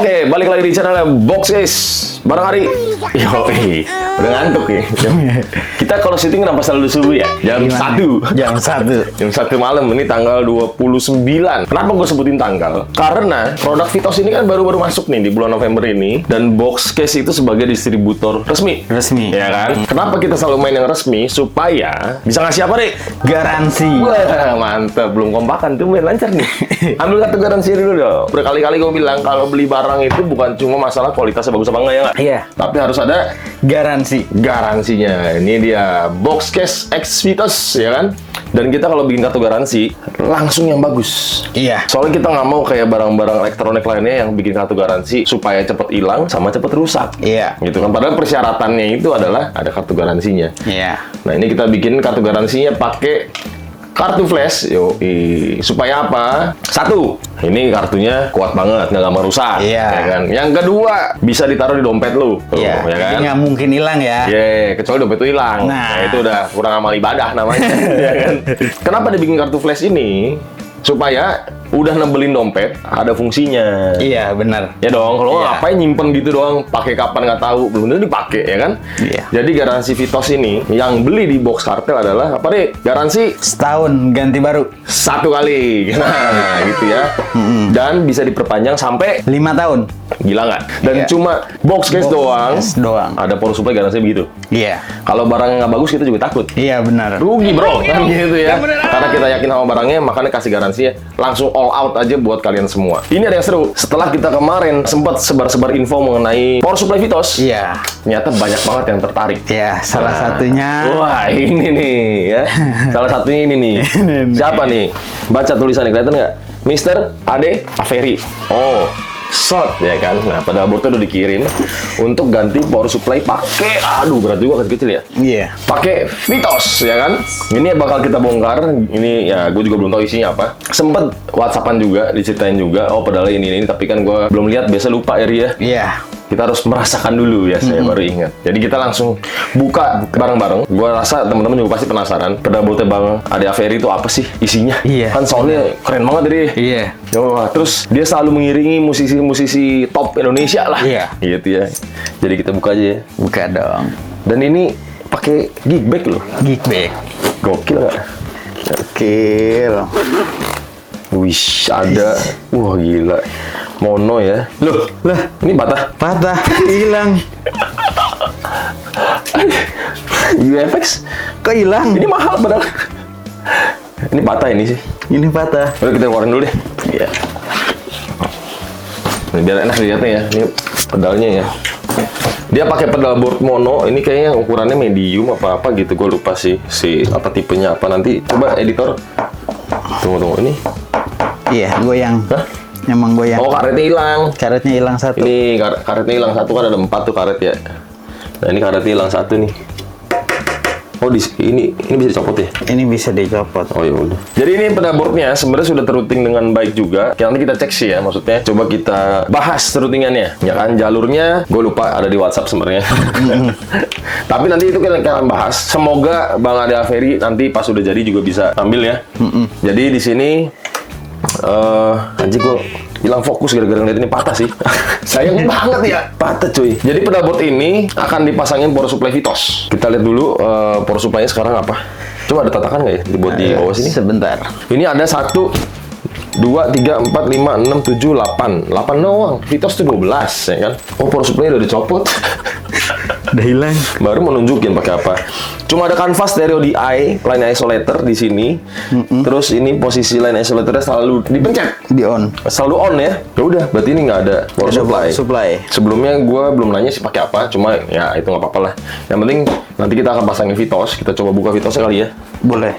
Oke, balik lagi di channel Box Guys. Bareng Ari. Yoi, udah ngantuk ya. Kita kalau syuting kenapa selalu subuh ya? Jam 1. Jam 1 malam, ini tanggal 29. Kenapa gue sebutin tanggal? Karena produk Vitos ini kan baru-baru masuk nih di bulan November ini. Dan Box Case itu sebagai distributor resmi. Ya kan? Kenapa kita selalu main yang resmi? Supaya bisa ngasih apa, Rik? Garansi. Wah, mantap. Belum kompakan tuh, main lancar nih. Ambil kartu garansi dulu dong. Berkali-kali gue bilang kalau beli barang itu bukan cuma masalah kualitasnya bagus apa enggak, ya nggak? Iya. Tapi harus ada Garansi. garansinya. Ini dia Box Case X Vitos, ya kan? Dan kita kalau bikin kartu garansi langsung yang bagus. Iya. Soalnya kita nggak mau kayak barang-barang elektronik lainnya yang bikin kartu garansi supaya cepet hilang sama cepet rusak. Iya. Gitu kan. Padahal persyaratannya itu adalah ada kartu garansinya. Iya. Nah, ini kita bikin kartu garansinya pakai kartu flash, supaya apa? Satu, ini kartunya kuat banget, nggak gampang rusak, Iya. ya kan? Yang kedua, bisa ditaruh di dompet lu, Iya. ya kan? Jadi nggak mungkin hilang ya. Kecuali dompet itu hilang. Nah. Itu udah kurang amal ibadah namanya, ya kan? Kenapa dibikin kartu flash ini? Supaya udah nebelin dompet, ada fungsinya. Iya, benar. Ya dong, kalau Iya. ngapain nyimpen gitu doang, pakai kapan nggak tahu, belum tentu dipakai, ya kan? Iya. Jadi garansi Vitos ini yang beli di Box Kartel adalah apa deh? Garansi Setahun ganti baru. 1 kali, nah gitu ya. Dan bisa diperpanjang sampai 5 tahun. gila nggak? Dan Iya. cuma box case Box doang, case doang. ada power supply garansi begitu. Iya. Kalau barangnya nggak bagus kita juga takut. Iya, benar. Rugi bro, kan gitu ya. Karena kita yakin sama barangnya, makanya kasih garansinya langsung all out aja buat kalian semua. Ini ada yang seru. Setelah kita kemarin sempat sebar-sebar info mengenai power supply Vitos, Iya. ternyata banyak banget yang tertarik. Iya, salah satunya Wah, ini nih ya. Salah satunya ini nih. Siapa nih? Baca tulisannya, kelihatan nggak? Mister Ade Averi. Oh, shot ya kan. Nah, pada boardnya udah dikirim untuk ganti power supply pakai, aduh berat juga kecil ya. Iya. Pakai Vitos ya kan. Ini bakal kita bongkar. Ini ya gue juga belum tahu isinya apa. Sempet WhatsAppan juga, diceritain juga. Oh, padahal ini tapi kan gue belum lihat, biasa lupa ya Ria. Iya. Kita harus merasakan dulu ya, saya baru ingat. Jadi kita langsung buka bareng-bareng. Gua rasa teman-teman juga pasti penasaran. Pedal-boardnya Bang Ade Averi itu apa sih isinya? Iya. Kan soundnya keren banget jadi. Iya. Wah, terus dia selalu mengiringi musisi-musisi top Indonesia lah. Iya. Gitu ya. Jadi kita buka aja ya. Buka dong. Dan ini pakai gig bag loh. Geekback. Gokil nggak? Gokil. Wih, ada. Wah, gila. Mono ya. Loh, Lah, ini patah. patah, hilang. UFX. Kok hilang? Ini mahal padahal. Ini patah ini sih. Ini patah. Udah kita keluarin dulu deh. Iya. Nih, biar enak dilihatnya ya. Ini pedalnya ya. Dia pakai pedal board mono. Ini kayaknya ukurannya medium apa-apa gitu. Gue lupa sih apa tipenya apa. Nanti coba editor. Tunggu ini. Iya, goyang. Hah? Emang goyang. Oh, karetnya hilang. Karetnya hilang satu. Ini karetnya hilang satu, kan ada 4 tuh karet ya. Nah, ini karetnya hilang satu nih. Oh, ini bisa dicopot ya? Ini bisa dicopot. Oh ya udah. Jadi ini pedalboardnya sebenarnya sudah teruting dengan baik juga. Nanti kita cek sih ya, maksudnya coba kita bahas terutingannya. Ya kan, jalurnya gue lupa, ada di WhatsApp sebenarnya. Tapi nanti itu kita akan bahas. Semoga Bang Ade Averi nanti pas udah jadi juga bisa ambil ya. Jadi di sini anjing gue hilang fokus gara-gara ngeliat ini patah sih. Sayang banget ya, patah cuy. Jadi pedalboard ini akan dipasangin power supply Vitos. Kita lihat dulu power supply-nya sekarang apa. Coba ada tatakan nggak ya dibuat di bawah sini? Sebentar. Ini ada 1, 2, 3, 4, 5, 6, 7, 8. 8 doang. Vitos tuh 12 ya kan. Oh, power supply-nya udah dicopot. Udah hilang. Baru mau nunjukin pakai apa. Cuma ada kanvas stereo DI, line isolator di sini. Terus ini posisi line isolatornya selalu dipencet. Di on. Selalu on ya. Ya udah, berarti ini nggak ada power Ada supply. power supply. Sebelumnya gue belum nanya sih pakai apa, cuma ya itu nggak apa-apa lah. Yang penting nanti kita akan pasangin Vitos. Kita coba buka Vitosnya kali ya. Boleh.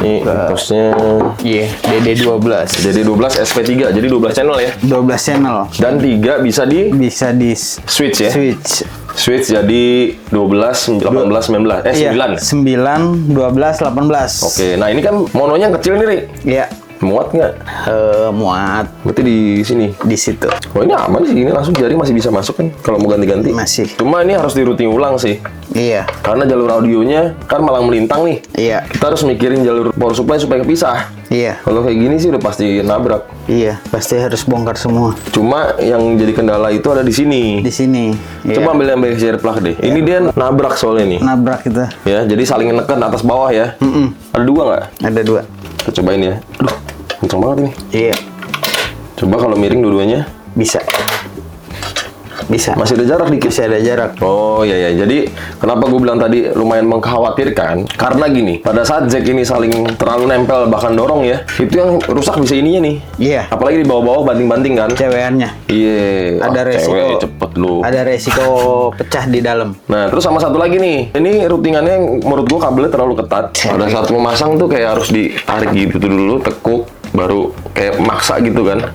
Ini Vitosnya Iya, DD12. DD12 SP3, jadi 12 channel ya. 12 channel. Dan 3 bisa di Bisa di switch ya. switch. Jadi 12, 18, 19. 9. 9, 12, 18. Oke, nah ini kan mononya kecil nih, Ri. Iya. Muat nggak? Muat Berarti di sini. di situ. Oh, ini aman sih, ini langsung jari masih bisa masuk kan kalau mau ganti-ganti. Masih. Cuma ini harus dirutin ulang sih. Iya. Karena jalur audionya kan malang melintang nih. Iya. Kita harus mikirin jalur power supply supaya kepisah. Iya. Kalau kayak gini sih udah pasti nabrak. Iya, pasti harus bongkar semua. Cuma yang jadi kendala itu ada di sini. Di sini. Coba Iya. ambil yang backgear plug deh. Ini dia nabrak soalnya nih. Nabrak itu. Ya, jadi saling neken atas bawah ya. Ada dua nggak? Ada 2. Kita cobain ya. Aduh, kenceng banget ini. Iya. Coba kalau miring dua-duanya. Bisa. Bisa. Masih ada jarak dikit. Masih ada jarak. Oh iya ya, jadi kenapa gue bilang tadi lumayan mengkhawatirkan? Karena gini, pada saat jack ini saling terlalu nempel bahkan dorong ya, itu yang rusak bisa ininya nih. Iya. Apalagi di bawah-bawah banting-banting kan? Cewekannya. Iya. Ada resiko. Cewek cepet lu. Ada resiko pecah di dalam. Nah, terus sama satu lagi nih, ini routingannya menurut gue kabelnya terlalu ketat. Pada saat memasang tuh kayak harus ditarik gitu dulu, tekuk, baru kayak maksa gitu kan.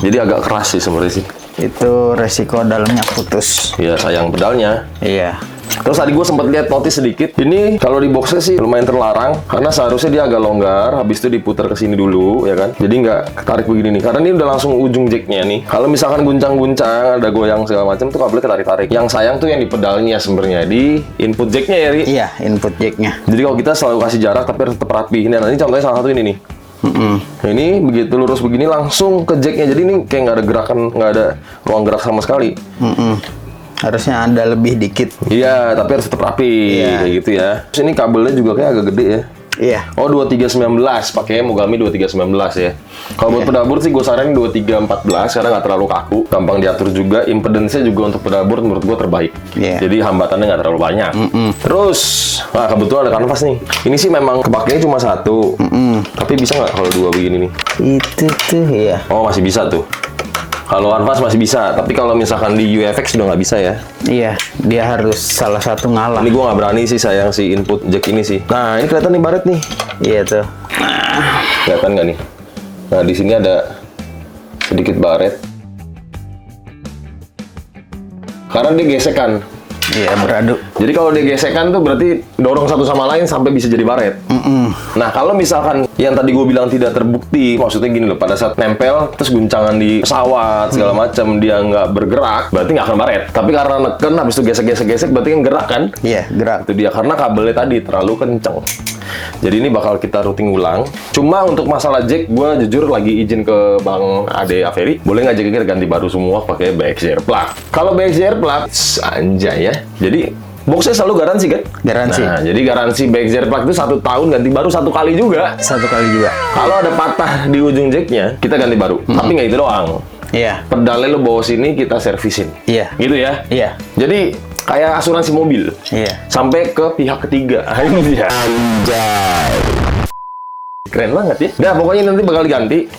Jadi agak keras sih sebenarnya sih. Itu resiko dalamnya putus. Ya sayang pedalnya. Iya. Terus tadi gue sempat lihat notis sedikit. Ini kalau di boxnya sih lumayan terlarang karena seharusnya dia agak longgar. Habis itu diputar ke sini dulu, ya kan? Jadi nggak ketarik begini nih. Karena ini udah langsung ujung jacknya nih. Kalau misalkan guncang-guncang, ada goyang segala macam tuh kabelnya ketarik-tarik. Yang sayang tuh yang di pedalnya sebenarnya di input jacknya ya, Ri. Iya, input jacknya. Jadi kalau kita selalu kasih jarak tapi harus tetap rapi. Nah, ini contohnya salah satu ini nih. Nah, ini begitu lurus begini langsung ke jacknya. Jadi ini kayak nggak ada gerakan, nggak ada ruang gerak sama sekali. Harusnya ada lebih dikit. Iya, tapi harus tetap rapi Iya. kayak gitu ya. Terus ini kabelnya juga kayak agak gede ya. Iya. Oh, 2319, pakai Mogami 2319 ya. Kalau buat pedalboard sih gue saranin 2314 karena nggak terlalu kaku, gampang diatur juga. Impedance-nya juga untuk pedalboard menurut gue terbaik. Iya. Jadi hambatannya nggak terlalu banyak. Terus, nah kebetulan ada kanvas nih. Ini sih memang kepakainya cuma satu. Tapi bisa nggak kalau dua begini nih? Itu tuh ya. Oh, masih bisa tuh. Kalau kanvas masih bisa, tapi kalau misalkan di UFX udah nggak bisa ya. Iya, dia harus salah satu ngalah. Ini gue nggak berani sih sayang si input jack ini sih. Nah, ini kelihatan nih baret nih. Iya tuh. Kelihatan nggak nih? Nah, di sini ada sedikit baret. Karena dia gesekan. Iya, beradu. Jadi kalau dia gesekan tuh berarti dorong satu sama lain sampai bisa jadi baret. Nah, kalau misalkan yang tadi gue bilang tidak terbukti, maksudnya gini loh, pada saat nempel, terus guncangan di pesawat, segala macam, dia nggak bergerak, berarti nggak akan baret. Tapi karena neken, habis itu gesek-gesek-gesek, berarti kan gerak kan? Iya, gerak. Itu dia, karena kabelnya tadi terlalu kenceng. Jadi ini bakal kita routing ulang. Cuma untuk masalah jack, gue jujur lagi izin ke Bang Ade Averi, boleh nggak jacknya ganti baru semua pakai backgear plug. Kalau backgear plug, anjay ya. Jadi boxnya selalu garansi kan? Garansi. Nah, jadi garansi backgear plug itu 1 tahun ganti baru 1 kali juga. 1 kali juga. Kalau ada patah di ujung jacknya, kita ganti baru. Tapi nggak itu doang. Iya. Pedalnya lo bawa sini, kita servisin. Iya. Gitu ya? Iya. Jadi kayak asuransi mobil. Iya. Sampai ke pihak ketiga. Ini dia. Anjay. Keren banget ya. Nah, pokoknya nanti bakal diganti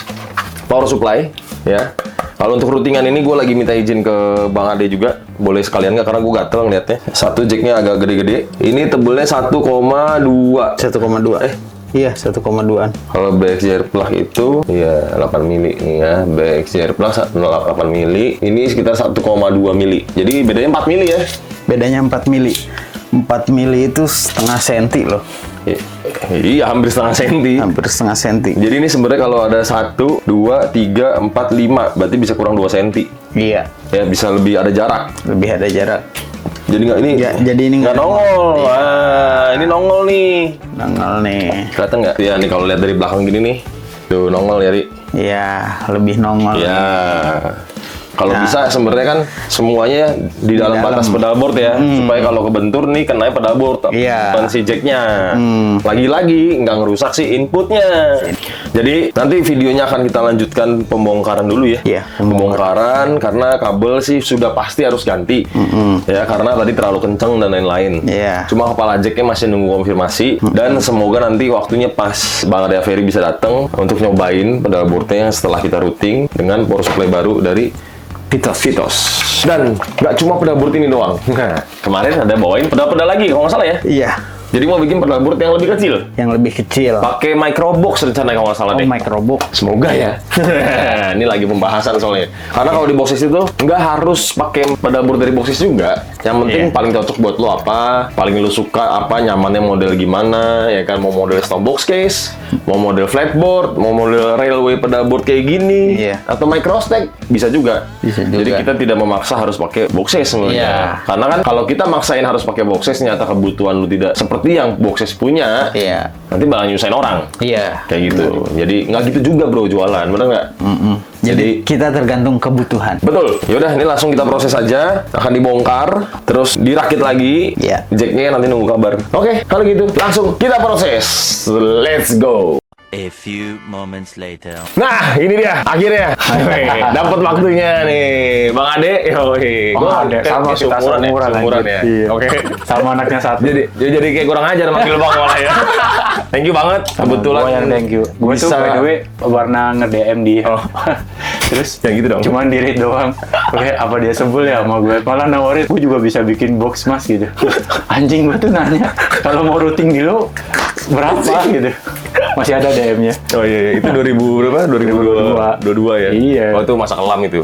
power supply ya. Kalau untuk routingan ini gue lagi minta izin ke Bang Ade juga. Boleh sekalian nggak? Karena gue gatel ngeliatnya. Satu jacknya agak gede-gede. Ini tebelnya 1,2. 1,2. Iya, 1,2-an. Kalau backgear plug itu ya 8 mili nih ya. Backgear plug 8 mili. Ini sekitar 1,2 mili. Jadi bedanya 4 mili ya. Bedanya 4 mili. 4 mili itu setengah senti loh. Iya, hampir setengah senti. Hampir setengah senti. Jadi ini sebenarnya kalau ada 1, 2, 3, 4, 5, berarti bisa kurang 2 senti. Iya. Ya, bisa lebih ada jarak. Lebih ada jarak. Jadi nggak ini? Ya, jadi ini nggak nongol. Wah, ini nongol nih. Nongol nih. Kelihatan nggak? Ya, nih kalau lihat dari belakang gini nih. Tuh, nongol ya, Ri. Iya, lebih nongol. Ya. Kalau bisa sebenarnya kan semuanya di dalam batas pedalboard ya, supaya kalau kebentur nih kenanya pedalboard, Iya. bukan si jacknya. Lagi-lagi nggak ngerusak si inputnya. Jadi nanti videonya akan kita lanjutkan pembongkaran dulu ya. Iya, Pembongkaran karena kabel sih sudah pasti harus ganti. Ya karena tadi terlalu kenceng dan lain-lain. Iya. Cuma kepala jacknya masih nunggu konfirmasi dan semoga nanti waktunya pas Bang Ade Averi bisa datang untuk nyobain pedalboardnya setelah kita routing dengan power supply baru dari Vitos. Dan nggak cuma pedalboard ini doang. Nah, kemarin ada bawain pedal-pedal lagi, kalau nggak salah ya. Iya. Jadi mau bikin pedalboard yang lebih kecil. Yang lebih kecil. Pakai microbox rencananya kalau nggak salah deh. Microbox. Semoga ya. Ini lagi pembahasan soalnya. Karena kalau di Boxes itu nggak harus pakai pedalboard dari Boxes juga. Yang penting paling cocok buat lo apa, paling lo suka apa, nyamannya model gimana, ya kan? Mau model stop box case, mau model flatboard, mau model railway pedalboard kayak gini, atau microstack bisa juga. Bisa juga. Jadi kita tidak memaksa harus pakai Boxes sebenarnya. Karena kan kalau kita maksain harus pakai Boxes, ternyata kebutuhan lo tidak seperti yang Boxes punya, nanti bakal nyusahin orang. Kayak gitu. Jadi nggak gitu juga bro jualan, bener nggak? Jadi kita tergantung kebutuhan. Betul. Yaudah, ini langsung kita proses aja. Akan dibongkar, terus dirakit lagi. Jacknya nanti nunggu kabar. Oke, kalau gitu langsung kita proses. Let's go. A few moments later. Nah, ini dia akhirnya. Dapat waktunya nih, Bang Ade. Bang Ade, sama kita seumuran ya. Oke. Sama anaknya satu. Jadi kayak kurang ajar manggil Bang malah ya. Thank you banget. Kebetulan Gue yang thank you. Gue tuh by the way warna nge-DM dia. Terus yang gitu dong. Cuman diri doang. Oke, apa dia sebel ya sama gue? Malah nawarin, gue juga bisa bikin box mas gitu. Anjing, gue tuh nanya, kalau mau routing di lo berapa gitu. Masih ada DM-nya. Oh iya, itu 2000 berapa? 2022 ya? Iya. Oh itu masa kelam itu.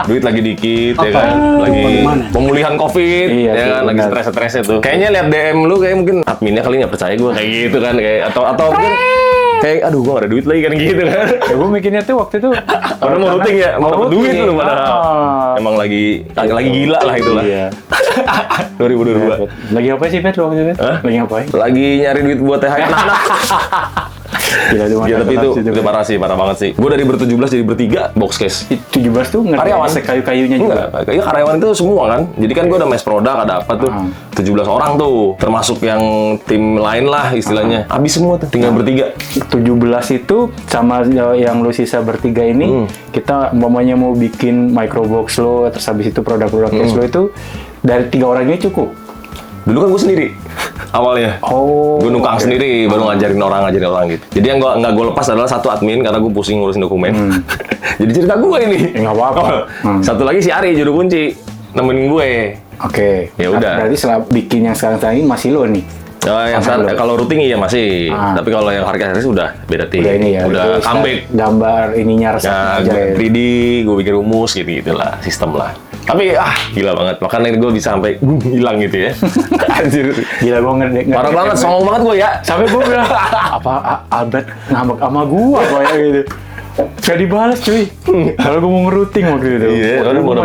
Duit lagi dikit, ya kan? Lagi pemulihan COVID, ya kan? Lagi stres-stresnya tuh. Kayaknya lihat DM lu kayak mungkin adminnya kali nggak percaya gue kayak gitu kan, kayak atau mungkin kayak aduh gue gak ada duit lagi kan gitu kan. Ya gue mikirnya tuh waktu itu karena mau routing ya, mau dapet duit lu padahal. Emang lagi gila lah itulah. Iya. 2022. Lagi apa sih Bet waktu itu? Lagi ngapain? Lagi nyari duit buat THR anak-anak. Gila, tapi itu parah sih, parah banget sih. Gue dari ber-17 jadi ber-3 box case. 17 tuh karyawan kayu-kayunya juga. Enggak, ya karyawan itu semua kan. Jadi kan gue ada mass product, ada apa tuh. 17 orang tuh, termasuk yang tim lain lah istilahnya. Habis semua tuh, tinggal ber-3. 17 itu sama yang lu sisa ber-3 ini, kita umpamanya mau bikin microbox lo, terus habis itu produk-produk case lo itu dari 3 orang ini cukup. Dulu kan gue sendiri awalnya. Gue nungkang sendiri, baru ngajarin orang gitu. Jadi yang nggak gue lepas adalah satu admin karena gue pusing ngurusin dokumen. Jadi cerita gue ini. Nggak apa-apa. Satu lagi si Ari juru kunci nemenin gue. Oke. Ya udah. Berarti setelah bikin yang sekarang ini masih lo nih. Yang kalau routing iya masih, tapi kalau yang harga sudah beda tim. Udah ini ya. Udah comeback. Gambar ininya resep aja ya. 3D, gue bikin rumus gitu-gitulah, sistem lah. Tapi gila banget, makanya gue bisa sampai hilang gitu ya. Anjir. Gila gue ngerti. Parah banget, songong banget gue ya. Sampai gue bilang, apa Albert ngambek sama gue apa ya gitu. Gak dibalas cuy. Kalau gue mau ngerouting waktu itu. Iya, gue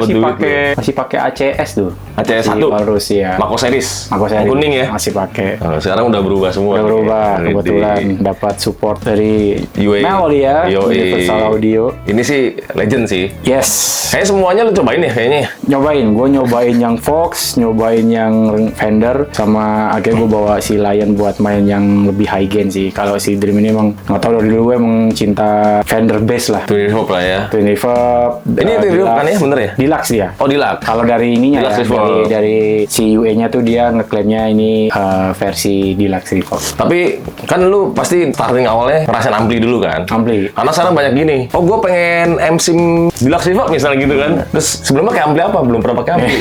masih pakai ACS tuh. ACS 1. Harus ya. Mako series. Kuning ya. Masih pakai. Sekarang udah berubah semua. Udah berubah. Kebetulan dapat support dari UA. Mel ya. Universal Audio. Ini sih legend sih. Yes. Kayaknya semuanya lu cobain ya kayaknya. Gue nyobain yang Fox, nyobain yang Fender, sama akhirnya gue bawa si Lion buat main yang lebih high gain sih. Kalau si Dream ini emang nggak tahu dari dulu gue emang cinta Fender bass lah. Twin reverb lah ya. Twin reverb. Ini twin reverb kan ya, bener ya? Deluxe dia. Oh deluxe. Kalau dari ininya Deluxe ya, dari si UE-nya tuh dia ngeklaimnya ini versi Deluxe reverb. Tapi kan lu pasti starting awalnya ngerasain ampli dulu kan? Ampli. Karena sekarang banyak gini. Oh gue pengen M-Sim Deluxe reverb misalnya gitu kan. Terus sebelumnya pakai ampli apa? Belum pernah pakai ampli.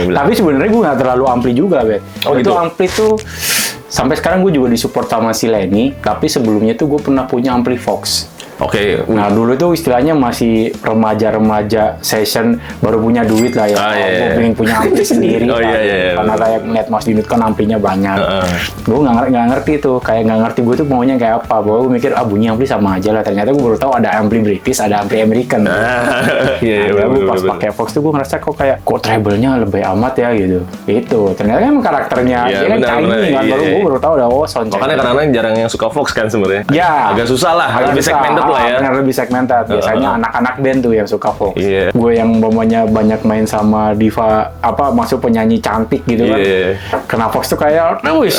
Tapi sebenarnya gue nggak terlalu ampli juga, Bet. Oh gitu? Itu ampli tuh sampai sekarang gue juga disupport sama si Lenny. Tapi sebelumnya tuh gue pernah punya ampli Fox. Oke. Nah dulu tuh istilahnya masih remaja-remaja session, baru punya duit lah ya. Gue pengen punya ampli sendiri. Karena kayak ngeliat Mas Dinut kan amplinya banyak. Gue nggak ngerti tuh, kayak nggak ngerti gue tuh maunya kayak apa. Bahwa gue mikir bunyi ampli sama aja lah. Ternyata gue baru tahu ada ampli British, ada ampli American. Gue pas pakai Fox tuh gue ngerasa kok treble-nya lebih amat ya gitu. Itu ternyata kan karakternya dia kan tiny kan. Gue baru tahu ada sound check. Makanya kadang-kadang jarang yang suka Fox kan sebenarnya. Ya. Agak susah lah, lebih segmented lah ya. Benar, lebih segmented. Biasanya anak-anak band tuh yang suka Fox. Gue yang umpamanya banyak main sama diva masuk penyanyi cantik gitu kan. Kena Fox tuh kayak, wis,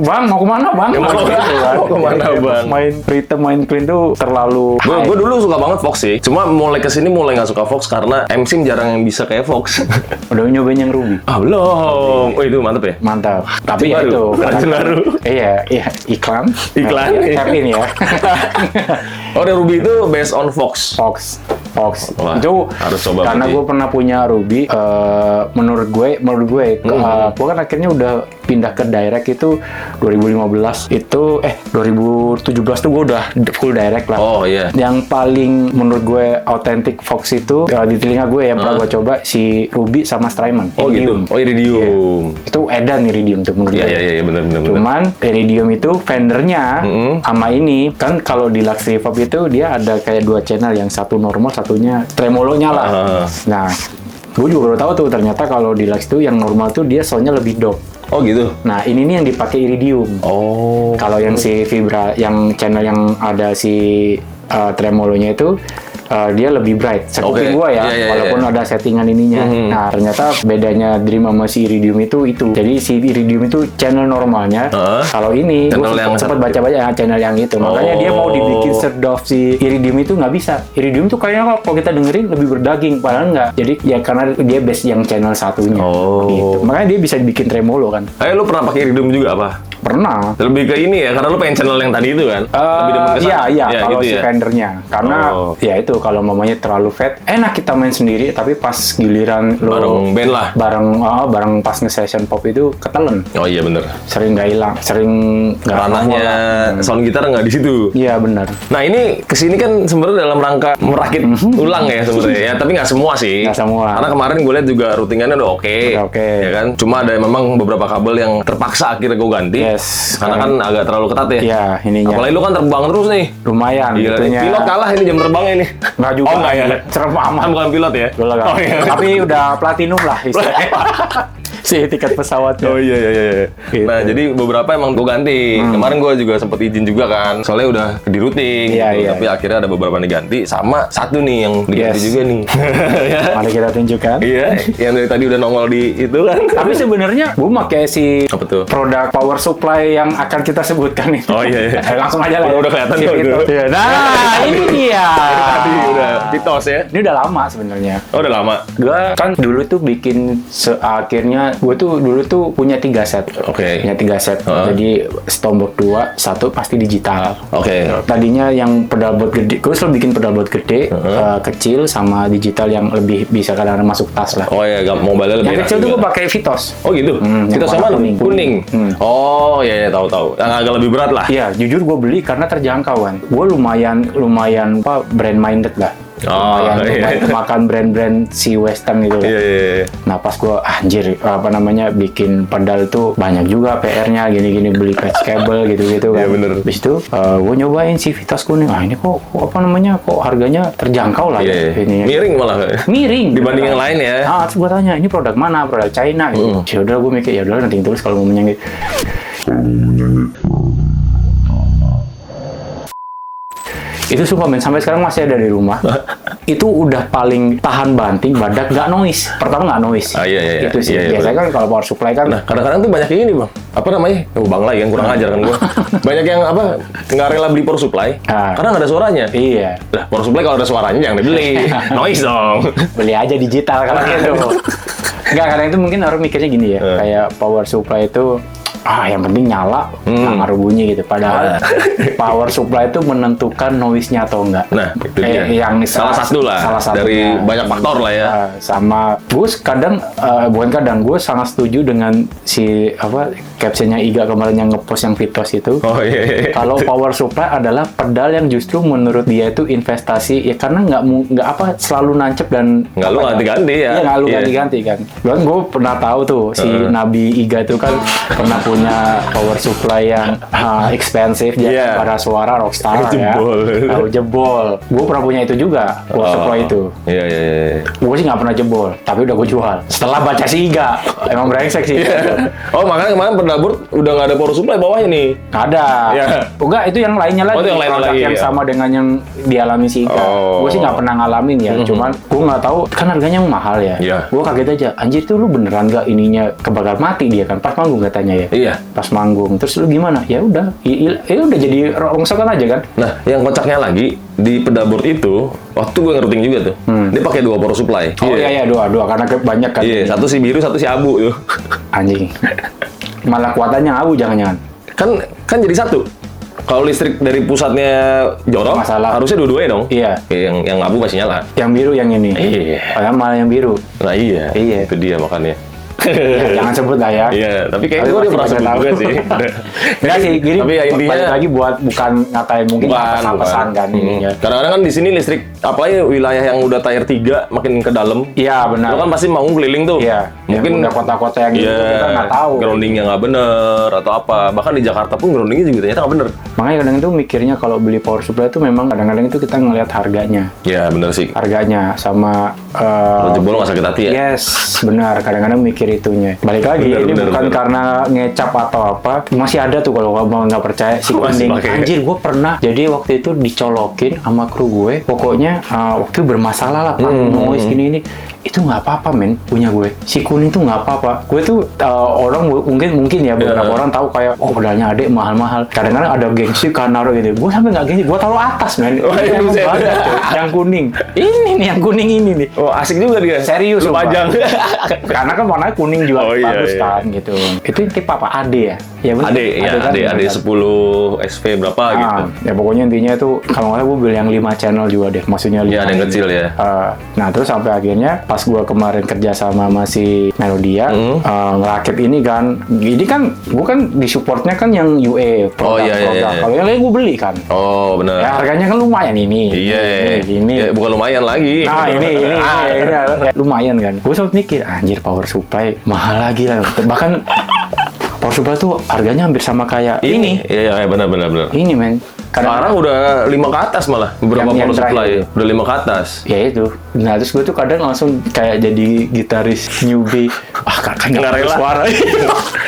bang mau kemana bang? Mau kemana bang? Main rhythm, main clean tuh terlalu. Gue dulu suka banget Fox sih. Cuma mulai kesini mulai nggak suka Fox karena M-Sim jarang yang bisa kayak Fox. Udah nyobain yang Ruby? Belum. Oh itu mantep ya? Mantap. Tapi ya itu. Baru. Iya iklan. Iklan. Tap in ya. Oh, Ruby itu based on Fox. Wah, itu harus coba karena gue pernah punya Ruby. Menurut gue gue kan akhirnya udah pindah ke direct itu 2015 itu 2017 tuh gue udah full direct lah. Oh iya. Yang paling menurut gue autentik Vox itu di telinga gue yang pernah gue coba si Ruby sama Strymon. Oh Iridium. gitu. Oh Iridium. Yeah. Itu edan Iridium tuh menurut gue. Iya benar. Cuman Iridium itu Fendernya sama ini kan kalau di Lux Reverb itu dia ada kayak dua channel, yang satu normal, satunya tremolonya lah. Nah, gue juga baru tahu tuh ternyata kalau di Lux itu yang normal tuh dia soundnya lebih dop. Oh gitu. Nah, ini nih yang dipakai Iridium. Oh. Kalau yang si Vibra, yang channel yang ada si tremolonya itu dia lebih bright. Sekuping gua ya, walaupun ada settingan ininya. Nah, ternyata bedanya Dream sama si Iridium itu. Jadi si Iridium itu channel normalnya. Kalau ini gua sempat baca-baca channel yang itu. Makanya dia mau dibikin set-off si Iridium itu nggak bisa. Iridium tuh kayaknya kalau kita dengerin lebih berdaging, padahal nggak. Jadi ya karena dia base yang channel satunya. Gitu. Makanya dia bisa dibikin tremolo kan. Lu pernah pakai Iridium juga apa? Pernah. Lebih ke ini ya, karena lu pengen channel yang tadi itu kan? Lebih demen ke sana. Iya, kalau gitu si Fendernya. Karena ya itu kalau mamanya terlalu fat, enak kita main sendiri, tapi pas giliran lo bareng band lah. Bareng pas nge-session pop itu ketelen. Oh iya bener. Sering nggak hilang, sering nggak ranahnya sound gitar nggak di situ. Iya benar. Nah ini kesini kan sebenarnya dalam rangka merakit ulang ya sebenarnya ya, tapi nggak semua sih. Nggak semua. Karena kemarin gue lihat juga routingannya udah oke. Ya kan. Cuma ada memang beberapa kabel yang terpaksa akhirnya gue ganti. Yes. Karena kan agak terlalu ketat ya. Iya ininya. Apalagi lu kan terbang terus nih. Lumayan. Itunya. Pilot kalah ini jam terbangnya ini. Nggak juga. Oh nggak ya. Serem amat. Bukan pilot ya. Oh, iya. Tapi udah platinum lah istilahnya. Si tiket pesawatnya. Oh iya. Gitu. Nah jadi beberapa emang gue ganti. Kemarin gue juga sempet izin juga kan. Soalnya udah di routing. Iya. Tapi akhirnya ada beberapa yang diganti. Sama satu nih yang diganti juga nih. Mari kita tunjukkan. Iya. Yang dari tadi udah nongol di itu kan. Tapi sebenarnya gue pakai si apa tuh? Produk power supply yang akan kita sebutkan itu. Oh iya. Langsung aja lah. Udah kelihatan si tuh. Nah, ini dia. Tadi udah Pitos ya. Ini udah lama sebenarnya. Oh udah lama. Gue kan dulu tuh bikin akhirnya gue tuh dulu tuh punya 3 set. Oke. Punya 3 set. Jadi Stormbird 2, 1 pasti digital. Oke. Tadinya yang pedal board gede, gue selalu bikin pedal board gede, kecil sama digital yang lebih bisa kadang-kadang masuk tas lah. Oh iya, mobile lebih. Yang kecil tuh gue pakai Vitos. Oh gitu. Vitos sama kuning. Oh iya tahu. Yang agak lebih berat lah. Iya, jujur gue beli karena terjangkau kan. Gue lumayan brand minded lah. Lumayan makan brand-brand si Western gitu. Iya. Nah pas gue bikin pedal tuh banyak juga PR-nya gini-gini, beli patch cable gitu-gitu kan. Iya bener. Habis itu gue nyobain si Vitos kuning. Ini kok harganya terjangkau lah. Iya. Ini. Miring malah. Miring. Dibanding yang lain ya. Terus gue tanya ini produk mana? Produk China gitu. Ya udah gue mikir ya udah nanti tulis kalau mau menyangit. Itu sumpah men, sampai sekarang masih ada di rumah. Itu udah paling tahan banting, badak, nggak noise. Pertama nggak noise. Iya. Itu sih. Iya, biasanya kan kalau power supply kan. Nah, kadang-kadang tuh banyak yang ini bang. Apa namanya? Bang lagi yang kurang ajar kan gue. Banyak yang nggak rela beli power supply. Karena nggak ada suaranya. Iya. Lah, power supply kalau ada suaranya jangan dibeli. Noise dong. Beli aja digital kalau gitu. Nggak, kadang itu mungkin orang mikirnya gini ya. Kayak power supply itu yang penting nyala, nggak ngaruh bunyi gitu. Padahal power supply itu menentukan noise-nya atau enggak. Nah, itu dia. Yang salah satu dari banyak faktor lah ya. Sama gue gue sangat setuju dengan si captionnya Iga kemarin yang ngepost yang Vitos itu. Oh iya. Kalau power supply adalah pedal yang justru menurut dia itu investasi ya, karena nggak selalu nancep dan nggak lu ganti-ganti ya. Iya, nggak lu ganti-ganti kan. Gue pernah tahu tuh si Nabi Iga itu kan pernah punya power supply yang expensive ya, pada suara rockstar ya. Jebol. Gue pernah punya itu juga, power supply itu. Iya. Gue sih nggak pernah jebol, tapi udah gue jual. Setelah baca si Iga, emang brengsek sih. Oh makanya kemarin pedalboard udah nggak ada power supply bawahnya nih. Ada. Enggak, itu yang lainnya lagi. Itu yang lain lagi. Yang sama dengan yang dialami si Iga. Gue sih nggak pernah ngalamin ya. Cuman gue nggak tahu, kan harganya mahal ya. Gue kaget aja. Anjir tuh lu beneran nggak ininya kebakar mati dia kan? Pas manggung katanya ya. Iya. Pas manggung. Terus lu gimana? Ya udah. Ya udah jadi rongsokan aja kan. Nah, yang kocaknya lagi di pedalboard itu, waktu gue ngeruting juga tuh. Dia pakai 2 power supply. Oh iya, dua karena banyak kan. Iya, satu si biru, satu si abu tuh. Anjing. Malah kuatannya abu jangan-jangan. Kan jadi satu. Kalau listrik dari pusatnya jorok, harusnya dua-duanya dong. Iya. Yang abu masih nyala. Yang biru yang ini. Iya. Malah yang biru. Nah iya. Itu dia makanya. Ya, jangan sebut lah ya. Iya, tapi kayaknya Tapi gue udah pasti pernah sebut pada tahu. juga sih. Enggak sih, gini Tapi ya intinya- balik lagi buat bukan ngatain mungkin pesan kan ininya. Kadang-kadang kan di sini listrik, apalagi wilayah yang udah tier 3 makin ke dalam, Iya benar. lo kan pasti mau keliling tuh. Iya. Mungkin Yang udah kota-kota yang gitu iya, kita nggak tahu. groundingnya nggak bener atau apa. Bahkan di Jakarta pun groundingnya juga ternyata nggak bener. Makanya kadang itu mikirnya kalau beli power supply itu memang kadang-kadang itu kita ngelihat harganya. Ya bener sih. Harganya sama Kalau jebol nggak sakit hati ya. yes, benar. Kadang-kadang mikir itunya. Balik lagi, Benar, ini benar, bukan benar. karena ngecap atau apa. Masih ada tuh kalau nggak percaya si Masih kuning. pakai. Anjir, gue pernah. Jadi waktu itu dicolokin sama kru gue. Pokoknya waktu itu bermasalah lah, Pak. Noise ini. Itu nggak apa-apa, men. Punya gue. Si kuning tuh nggak apa-apa. Gue tuh orang mungkin ya beberapa orang tahu kayak modalnya adek mahal-mahal. Kadang-kadang ada gengsi kan naruh gitu. Gue sampai nggak gengsi. Gue taruh atas, men. Oh, iya, Emang buset. banget, tuh. Yang kuning. Ini nih, yang kuning ini nih. Oh asik juga dia. Serius, Lu sumpah. pajang. Karena kan warnanya kuning juga Oh, iya, bagus iya. kan gitu. Itu tipe apa? AD ya? Ya benar. Ade, ya kan, Ade, benar Ade kan? 10 SV berapa gitu. Ya pokoknya intinya itu kalau nggak salah gue beli yang 5 channel juga deh. Maksudnya Iya, ada yang 5 kecil ya. Nah terus sampai akhirnya pas gue kemarin kerja sama masih Melodia ngerakit ini kan gue kan di supportnya kan yang UE Oh, iya, iya, iya. Kalau yang lain gue beli kan. Oh bener. Ya harganya kan lumayan ini. Iya. Ini. Ya, bukan lumayan lagi. Nah ini lumayan kan. Gue sempat mikir anjir power supply mahal lagi lah. Bahkan power supply tuh harganya hampir sama kayak ini. Iya, benar. Ini men. Sekarang udah 5 ke atas malah. Beberapa Yang power supply terakhir. udah 5 ke atas. Ya itu. Nah terus gue tuh kadang langsung kayak jadi gitaris newbie. Kakak Nggak rela. suara.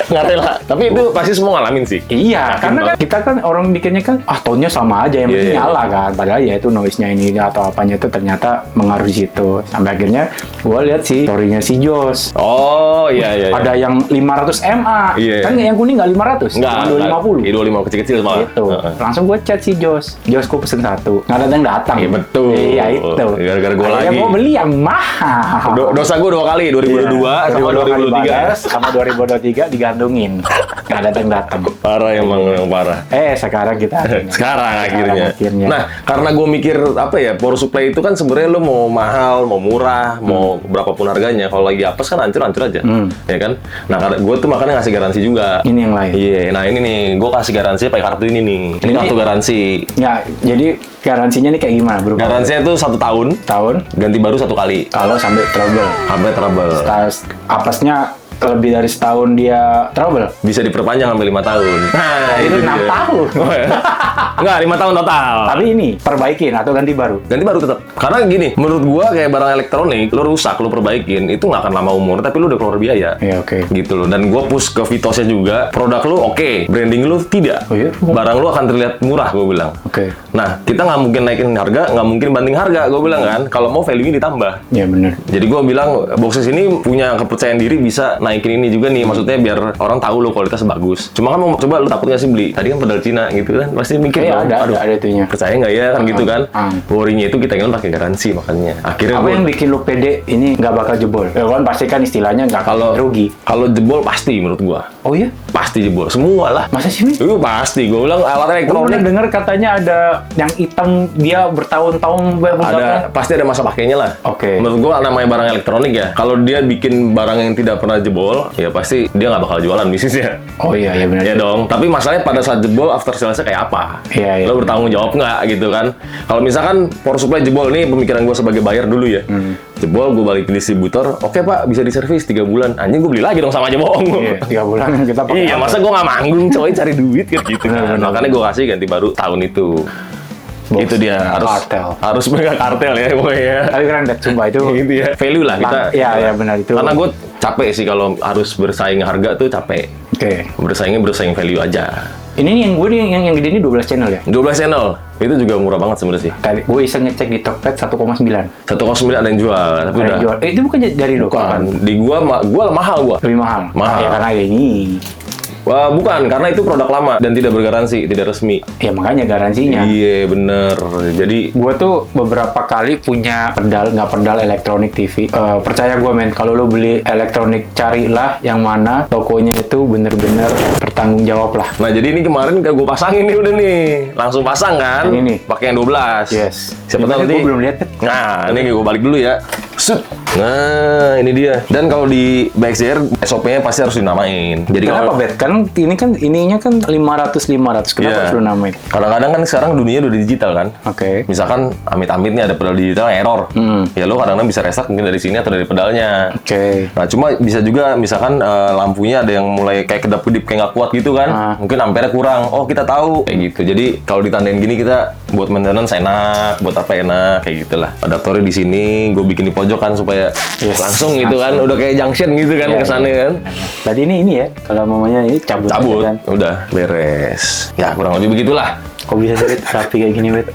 Nggak rela. Tapi itu pasti semua ngalamin sih. Iya, Yakin karena kan banget. kita kan orang bikinnya kan tonnya sama aja yang penting Iya, iya. nyala kan. Padahal ya itu noise-nya ini atau apanya itu ternyata mengaruhi situ. Sampai akhirnya gue lihat sih story-nya si Jos. Oh iya. Ada yang 500 MA. Iya. Kan yang kuning nggak 500, Enggak, cuma 250. Iya, 250 kecil-kecil malah. Gitu. Heeh. Langsung gue chat si Jos. Jos, gue pesen satu. Nggak datang. Iya, betul. Iya itu. Gara-gara gua Akhirnya lagi. gue beli yang mahal. Dosa gue 2 kali, 2022 sama 2023. Sama 2023 digantungin. Nggak datang. Parah emang parah. Sekarang kita Sekarang akhirnya. akhirnya. Nah, karena gue mikir apa ya, power supply itu kan sebenarnya lo mau mahal, mau murah, mau berapapun harganya. Kalau lagi apes kan hancur aja, ya kan? Nah, karena gue tuh makanya ngasih garansi juga. Ini yang lain. Iya, nah ini nih, gue kasih garansi pakai kartu ini nih. Ini kartu garansi. Nggak, jadi garansinya nih kayak gimana? Berupa Garansinya tuh 1 tahun, tahun ganti baru 1 kali. kalau sampai trouble. Sampai trouble. Apesnya lebih dari setahun dia trouble. Bisa diperpanjang sampai 5 tahun. Nah, Itu 6 dia. tahun. Oh, ya. Enggak, 5 tahun total. Tapi ini perbaikin atau ganti baru. Ganti baru tetap. Karena gini, menurut gua kayak barang elektronik, lo rusak, lo perbaikin, itu nggak akan lama umur, tapi lo udah keluar biaya. Iya, oke. Gitu loh. Dan gua push ke Vitosnya juga, produk lo oke, branding lo tidak. Oh iya? Barang lo akan terlihat murah, gua bilang. Oke. Nah, kita nggak mungkin naikin harga, nggak mungkin banding harga, gua bilang kan. Kalau mau value-nya ditambah. Ya benar. Jadi gua bilang, Boxes ini punya kepercayaan diri bisa naikin ini juga nih. Maksudnya biar orang tahu lo kualitas bagus. Cuma kan mau coba lo takut nggak sih beli? Tadi kan pedal Cina gitu kan, pasti mikir Iya, dong, ada itunya. percaya nggak ya kan gitu kan. Worry-nya itu kita ingin pakai garansi makanya. Akhirnya Apa gua- yang bikin lu pede ini nggak bakal jebol? Ya kan pasti kan istilahnya nggak kalau rugi. kalau jebol pasti menurut gua. Oh iya? Pasti jebol semua lah. Masa sih, Mi? Itu pasti. Gua bilang alat Gue pernah elektronik dengar katanya ada yang hitam dia bertahun-tahun ada pasti ada masa pakainya lah. Oke. Menurut gua namanya barang elektronik ya. Kalau dia bikin barang yang tidak pernah jebol, ya pasti dia nggak bakal jualan bisnisnya. Oh iya benar. Ya dong. Tapi masalahnya pada saat jebol after sales-nya kayak apa? Iya. Lo bertanggung jawab nggak gitu kan? Kalau misalkan power supply jebol nih pemikiran gua sebagai buyer dulu ya. Jebol gue balik ke distributor, oke pak bisa diservis 3 bulan. Anjing gue beli lagi dong sama aja bohong. Iya, 3 bulan kita pakai. Iya, masa gue nggak manggung, coy cari duit kan gitu kan. Benar. Makanya gue kasih ganti baru tahun itu. Box Itu dia kartel. harus pegang kartel ya pokoknya. Tapi keren deh, sumpah itu. Gitu ya. Value lah kita. Iya benar itu. Karena gue capek sih kalau harus bersaing harga tuh capek. Oke. Bersaing value aja. Ini nih yang gue nih yang gede ini 12 channel ya. 12 channel itu juga murah banget sebenarnya sih. Tadi gue iseng ngecek di Tokped 1,9. 1,9 ada yang jual, tapi Ada udah. yang jual. Itu bukan dari lo Bukan. kan? Di gua mahal gua. Lebih mahal. Mahal. Ya karena ada ini. Wah, bukan, karena itu produk lama dan tidak bergaransi, tidak resmi. Ya makanya garansinya. Iya, bener. Jadi, Gue tuh beberapa kali punya nggak pedal elektronik TV. Percaya gue men, kalau lo beli elektronik carilah yang mana tokonya itu bener-bener bertanggung jawab lah. nah jadi ini kemarin gue pasangin nih udah nih. Langsung pasang kan? Yang ini? Pakai yang 12. Yes. Siapa tahu Gimana, nanti. gue belum lihat. Nah, ini gue balik dulu ya. Set. Nah, ini dia. Dan kalau di BXJR SOP-nya pasti harus dinamain. Jadi Kenapa, Bet? Kan ini kan ininya kan 500. Kenapa Iya. harus lu namain? Kadang-kadang kan sekarang dunia udah digital kan. Oke. Misalkan amit-amit nih ada pedal digital error. Ya lo kadang-kadang bisa restart mungkin dari sini atau dari pedalnya. Oke. Nah, cuma bisa juga misalkan lampunya ada yang mulai kayak kedap-kedip kayak nggak kuat gitu kan. Mungkin ampere kurang. Oh, kita tahu kayak gitu. Jadi kalau ditandain gini kita buat maintenance enak, buat apa enak kayak gitulah. Adaptornya di sini, gue bikin di pojok kan supaya langsung gitu kan. Udah kayak junction gitu kan kesannya kan. Tadi ini ya, kalau mamanya ini cabut aja Cabut, kan. udah beres. Ya kurang lebih begitulah. Kok bisa sih, Bet, rapi kayak gini, Bet?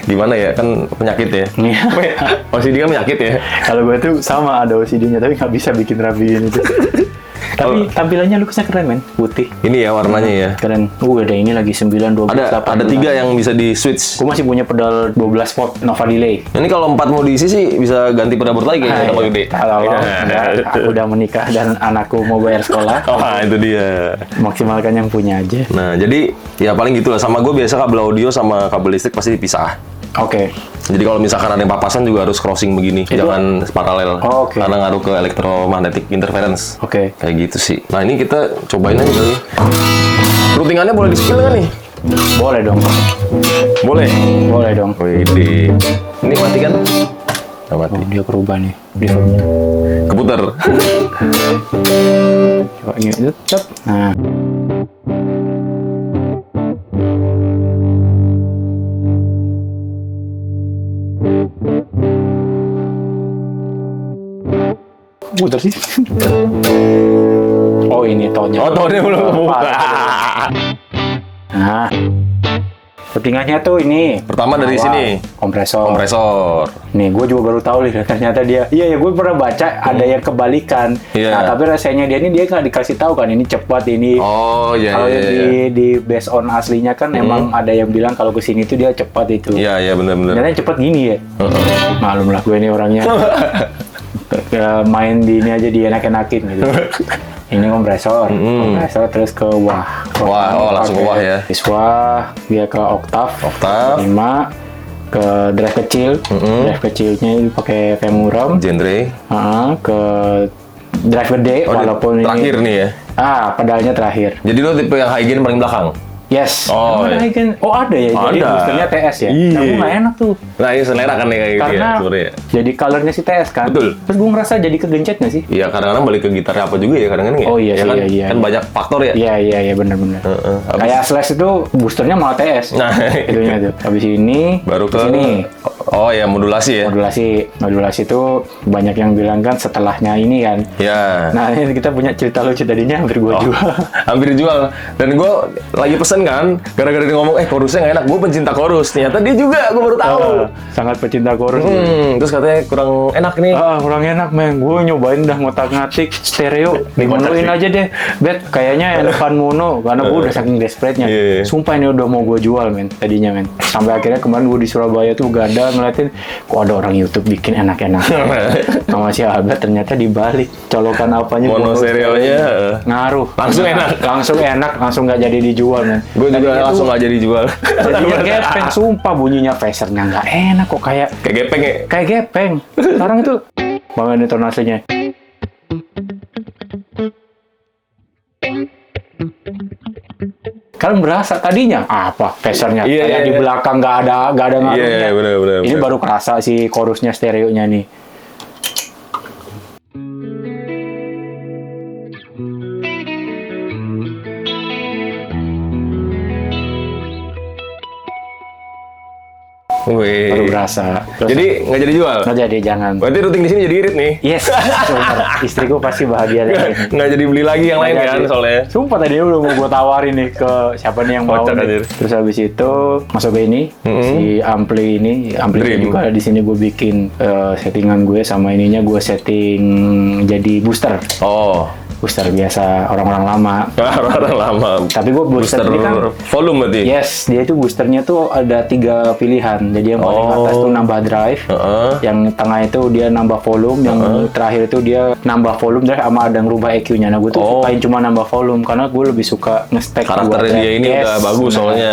Gimana ya, kan penyakit ya. Iya. OCD kan penyakit ya. Kalau gue tuh sama ada OCD-nya, tapi nggak bisa bikin rapi gini tuh. Tapi tampilannya lukasnya keren, men. Putih. Ini ya warnanya ya. Keren. Ada ini lagi 9, 12, Ada 3 yang bisa di switch. Gue masih punya pedal 12 volt Nova Delay. Ini kalau 4 mau diisi sih bisa ganti pedal lagi kayaknya sama gede. Kalau aku udah menikah dan anakku mau bayar sekolah, Oh, itu dia. maksimalkan yang punya aja. Nah, jadi ya paling gitulah. Sama gue biasa kabel audio sama kabel listrik pasti dipisah. Oke. Jadi kalau misalkan ada yang papasan juga harus crossing begini, jangan paralel. Oh, oke. Karena ngaruh ke electromagnetic interference. Oke. Kayak gitu sih. Nah, ini kita cobain aja kali. Routingannya boleh di-skill nggak nih? Boleh dong. Boleh. Boleh dong. Wih, ini mati kan? Nggak mati. Oh, dia berubah nih. Reverbnya. Keputar. Coba ini tetap. Nah. Putar sih. Oh, ini tonnya. Oh, tahunnya belum kebuka. Nah. Settingannya tuh ini. Pertama dari Awal, sini. Kompresor. Nih, gue juga baru tahu nih, ternyata dia, iya gue pernah baca ada yang kebalikan. Iya. Nah, tapi rasanya dia nggak dikasih tahu kan, ini cepat, ini. Oh, iya, Kalau iya, yang iya. di based on aslinya kan emang ada yang bilang kalau kesini tuh dia cepat itu. Iya, iya, benar-benar. Ternyata cepat gini ya. Malum lah gue ini orangnya. Main di ini aja dienak-enakin gitu. Ini kompresor terus ke wah. Wah, oh, langsung ke wah ya. Terus wah, dia ke oktav. 5 ke drive kecil. Drive kecilnya ini pakai femuram. Genre. Ke drive gede walaupun terakhir ini nih ya. pedalnya terakhir. Jadi lo tipe yang high gain paling belakang. Yes. Oh, Emang iya. kan? Oh, ada ya. Jadi Ada. boosternya TS ya. Iya. Tapi nggak enak tuh. Nah, ini selera kan nih kayak gitu ya Karena sebenarnya. jadi colornya si TS kan. Betul. Terus gue ngerasa jadi kegencet nggak sih? Iya, kadang-kadang balik ke gitarnya apa juga ya kadang-kadang ya. Oh, iya Ya sih, kan? iya. Kan banyak faktor ya. Iya benar-benar. Habis- Kayak Slash itu boosternya malah TS. Nah, Itunya tuh. Habis ini baru ke sini Oh ya, modulasi ya. modulasi itu banyak yang bilang kan setelahnya ini kan. Ya. Nah, ini kita punya cerita lucu tadinya hampir gue jual. Hampir dijual. Dan gue lagi pesen kan, gara-gara dia ngomong, chorusnya nggak enak. Gue pencinta chorus. Ternyata dia juga, gue baru tahu. Sangat pecinta chorus. Terus katanya kurang enak nih. Kurang enak, men. Gue nyobain udah ngotak-ngatik stereo. Dimonoin aja deh. Bet, kayaknya enakan mono. Karena gue udah saking desperate-nya. Iya. Sumpah ini udah mau gue jual, men. Tadinya, men. Sampai akhirnya kemarin gue di Surabaya tuh gada ngeliatin, kok ada orang YouTube bikin enak-enak. Sama si Abad ternyata dibalik. Colokan apanya. Mono stereonya. Ngaruh. Langsung enak. Langsung nggak jadi dijual, men. Gue juga langsung nggak jadi jual. Jadinya gepeng, sumpah bunyinya phasernya nggak enak kok, kayak Kayak gepeng ya. kayak gepeng. Sekarang itu banget intonasinya. Kan berasa tadinya apa phasernya Iya, kayak iya, di iya. belakang nggak ada ngaruhnya. Iya, benar. Ini baru kerasa si chorusnya stereonya nih. Wih. Baru berasa. Terus, Jadi nggak jadi jual. nggak jadi, jangan. Berarti routing di sini jadi irit nih. Yes, bener. Istriku pasti bahagia deh. Nggak jadi beli lagi yang lain Nggak kan jadi. soalnya. Sumpah tadi udah mau gue tawarin nih ke siapa nih yang mau Kocak, nih. anjir. Terus habis itu masuk ke ini si ampli ini, ampli Dream. juga di sini gue bikin settingan gue sama ininya gue setting jadi booster. Oh. booster biasa orang-orang lama. Orang lama. Tapi gue booster ini kan volume berarti. yes, dia itu boosternya tuh ada 3 pilihan. Jadi yang paling atas tuh nambah drive, yang tengah itu dia nambah volume, yang terakhir itu dia nambah volume drive sama ada ngerubah EQ-nya. Nah gue tuh sukain cuma nambah volume karena gue lebih suka nge-stack Karakternya dia ini udah bagus soalnya.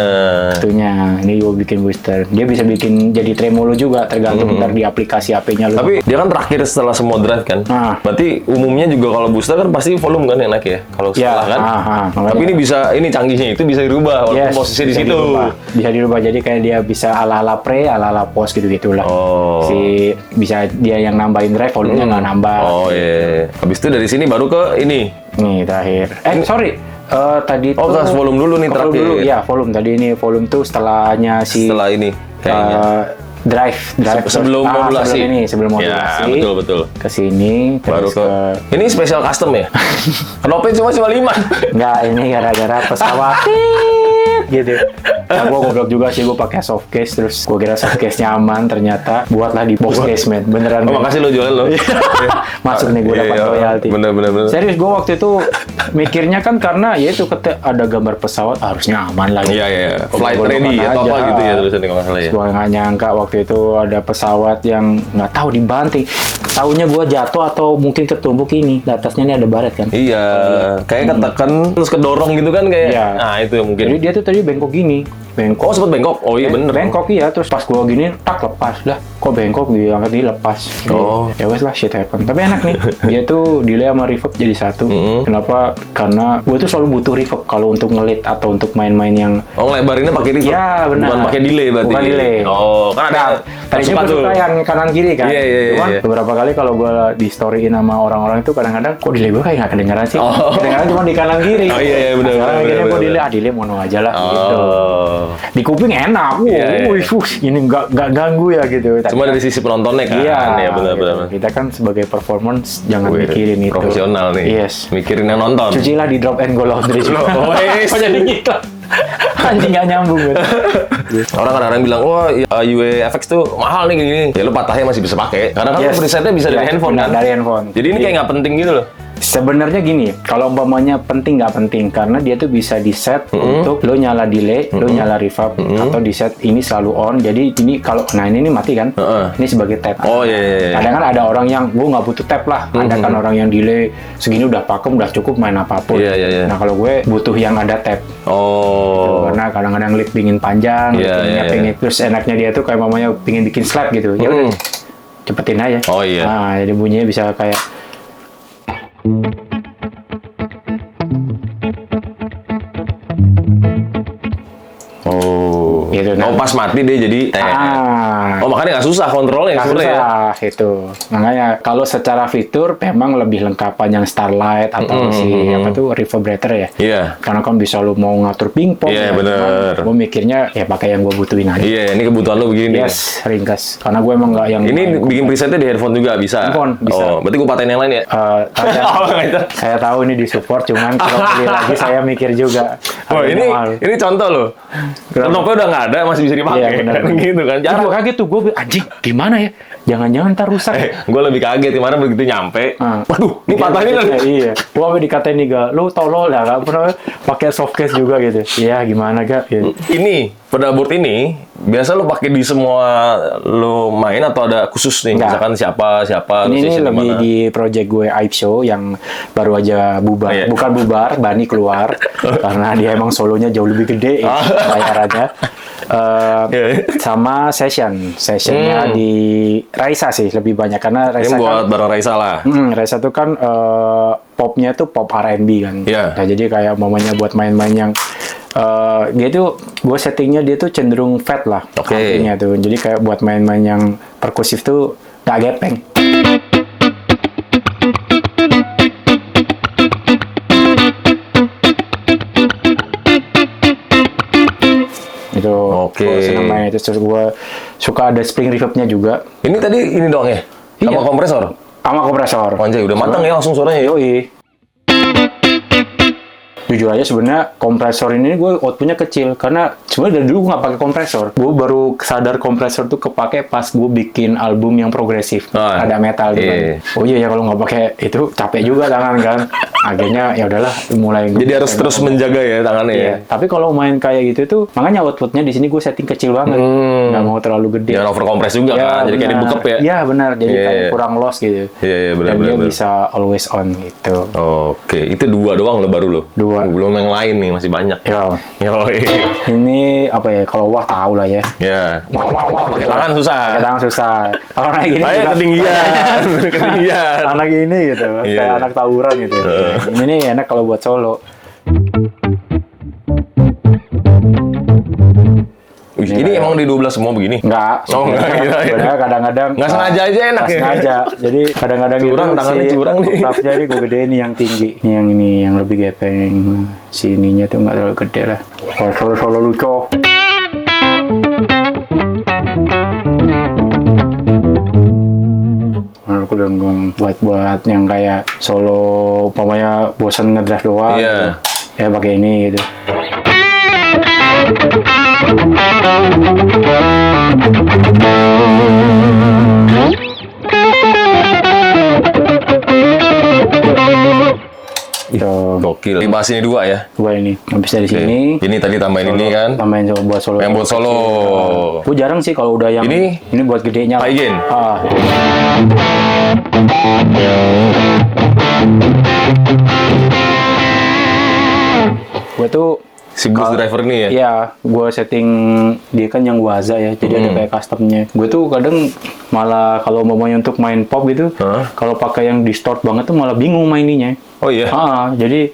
Itunya, ini gue bikin booster. Dia bisa bikin jadi tremolo juga tergantung ntar di aplikasi HP-nya lu. Tapi dia kan terakhir setelah semua drive kan. Berarti umumnya juga kalau booster kan pasti volume kan yang naik ya. Kalau setelah kan. Tapi ini bisa, ini canggihnya itu bisa dirubah walaupun posisi di situ. Bisa dirubah jadi kayak dia bisa ala-ala pre, ala-ala post gitu-gitulah. Si bisa dia yang nambahin drive, volumenya nggak nambah. Habis itu dari sini baru ke ini. Nih terakhir. Sorry. Tadi tuh gas volume dulu nih terakhir. Dulu, ya volume. Tadi ini volume tuh setelahnya setelah ini kayaknya. Drive sebelum modulasi. Sebelum modulasi. Ya, betul. Ke sini baru terus ke ini special custom ya. Kenapa cuma 5? Enggak, ini gara-gara pesawat gitu. Nah, gue goblok juga sih, gue pakai soft case, terus gue kira soft case-nya aman, ternyata buatlah di box case, man. Beneran. Makasih lo jualan lo. Masuk nih, gue dapat royalty. Bener. Serius, gue waktu itu mikirnya kan karena ya itu ada gambar pesawat, harusnya aman lah. Iya. Flight ready atau apa gitu ya tulisannya kalau nggak salah ya. Gue nggak nyangka waktu itu ada pesawat yang nggak tahu dibanting. Taunya gue jatuh atau mungkin ketumbuk ini, di atasnya ini ada baret kan. Iya, kayak ketekan terus kedorong gitu kan kayak. Iya. Nah itu mungkin. Jadi dia tuh tadi bengkok gini. Bengkok. Oh sempat bengkok? Oh iya bener. Bengkok iya, terus pas gua gini tak lepas lah. Kok bengkok diangkat di lepas. Ya wes lah, shit happen. Tapi enak nih. Dia tuh delay sama reverb jadi satu. Kenapa? Karena gua tuh selalu butuh reverb kalau untuk ngelit atau untuk main-main yang ngelebarinnya pakai reverb. Iya benar. Bukan pakai delay berarti. Bukan delay. Kan ada. Tadinya gua suka yang kanan kiri kan. Iya. Cuman beberapa kali kalau gua di storyin sama orang-orang itu kadang-kadang kok delay gua kayak nggak kedengeran sih. Kedengeran cuma di kanan kiri. Oh iya benar. Akhirnya gua delay mono aja lah gitu. Di kuping enak, ini nggak ganggu ya gitu. Cuma dari sisi penontonnya kan, ya benar. Gitu. Kita kan sebagai performance jangan mikirin itu. Profesional nih, mikirin yang nonton. Cucilah di Drop and Go Laundry. Kok jadi gitu? Anjing nggak nyambung gitu. Orang kadang-kadang bilang, wah UEFX tuh mahal nih gini. Ya lu patahnya masih bisa pakai, karena kan presetnya bisa dari handphone kan. Dari handphone. Jadi ini kayak nggak penting gitu loh. Sebenarnya gini, kalau umpamanya penting nggak penting, karena dia tuh bisa di set untuk lo nyala delay, lo nyala reverb, atau di set ini selalu on. Jadi ini kalau, nah ini mati kan, ini sebagai tab. Oh iya. Kadang kan ada orang yang gue nggak butuh tab lah, ada kan orang yang delay segini udah pakem, udah cukup main apapun. Nah kalau gue butuh yang ada tab. Karena kadang-kadang lead pingin panjang, pingin terus enaknya dia tuh kayak mamanya pingin bikin slap gitu. Ya udah, cepetin aja. Oh iya. Nah jadi bunyinya bisa kayak gitu, nah. Pas mati dia jadi makanya nggak susah kontrolnya sebenarnya ya. Itu makanya kalau secara fitur memang lebih lengkapan yang Starlight atau si apa tuh reverberator ya. Iya. Karena kan bisa lu mau ngatur pingpong. Iya benar. Gue mikirnya ya pakai yang gue butuhin aja. Iya, ini kebutuhan lu begini. Yes, ringkas. Karena gue emang nggak yang ini bikin presetnya di handphone juga bisa. Handphone bisa. Berarti gue paten yang lain ya. Saya tahu ini di support, cuman kalau beli lagi saya mikir juga. Ini contoh loh. Knopnya udah nggak ada, masih bisa dipakai. Iya, benar. Gitu kan. Gue kaget tuh, gue anjing gimana ya? Jangan-jangan ntar rusak. Gue lebih kaget kemarin begitu nyampe. Waduh, ini patah ini kan. Iya. Gue sampai dikatain nih, Ga, lu tolol ya, gak pernah pakai soft case juga gitu. Iya, gimana Ga? Gitu. Ini pedalboard ini biasa lo pakai di semua lo main atau ada khusus nih? Misalkan siapa ini lebih di project gue Aib Show yang baru aja bubar. Bukan bubar, Bani keluar karena dia emang solonya jauh lebih gede bayarannya. Sama sessionnya di Raisa sih lebih banyak karena Raisa ini buat bareng Raisa lah. Raisa tuh kan popnya tuh pop R&B kan. Nah, jadi kayak momennya buat main-main yang dia tuh gue settingnya dia tuh cenderung fat lah. Artinya tuh jadi kayak buat main-main yang perkusif tuh gak gepeng. Itu gue seneng main itu, terus gue suka ada spring reverbnya juga. Ini tadi ini doang ya? Sama kompresor? Sama kompresor. Anjay, udah matang ya langsung suaranya. Yoi. Jujur aja sebenarnya kompresor ini gue outputnya kecil karena sebenarnya dari dulu gue nggak pakai kompresor. Gue baru sadar kompresor tuh kepake pas gue bikin album yang progresif, ada metal gitu. Iya. Oh iya ya kalau nggak pakai itu capek juga tangan kan. Akhirnya ya udahlah mulai. Jadi harus terus menjaga ya tangannya ya. Iya. Tapi kalau main kayak gitu tuh makanya outputnya di sini gue setting kecil banget, nggak mau terlalu gede. Jangan overcompres juga kan, jadi kayak benar. dibekep ya. Iya benar, jadi Iya, kayak iya. kurang loss gitu. Iya, benar, Dan dia benar. bisa always on gitu. Oke, itu 2 doang lo baru lo. Dua. Belum yang lain nih, masih banyak. Ya, Yoi. ini apa ya? Kalau wah tahu lah ya. Ya. Pakai tangan susah. Pakai tangan susah. Kalau naik gini Saya juga- ketinggian. Ketinggian. anak ini gitu, Iya. kayak anak tawuran gitu. Ini nih enak kalau buat solo. Wih, ini emang di 12 semua begini? Enggak. Oh, enggak, kirain. Sebenarnya kadang-kadang Nggak sengaja aja enak nggak ya? sengaja. Jadi kadang-kadang Curang, tangannya curang nih. Staffnya ini gue gedein nih yang tinggi. Ini yang ini yang lebih gepeng. Sininya tuh nggak terlalu gede lah. Solo lucu. Aku udah buat yang kayak solo, umpamanya bosan ngedrive doang. Iya. Gitu. Ya pakai ini gitu. Gitu. Gokil. Dibahas ini 2 ya? Coba ini. Habis dari Oke. sini. Ini tadi tambahin ini kan? Tambahin coba buat solo. Yang buat solo. Gue jarang sih kalau udah yang Ini buat gedenya. Pak Igen? Gue tuh Si boost driver ini ya? Iya, gue setting dia kan yang waza ya, jadi ada kayak customnya. Gue tuh kadang malah kalau mamanya untuk main pop gitu, kalau pakai yang distort banget tuh malah bingung maininya. Oh iya? Jadi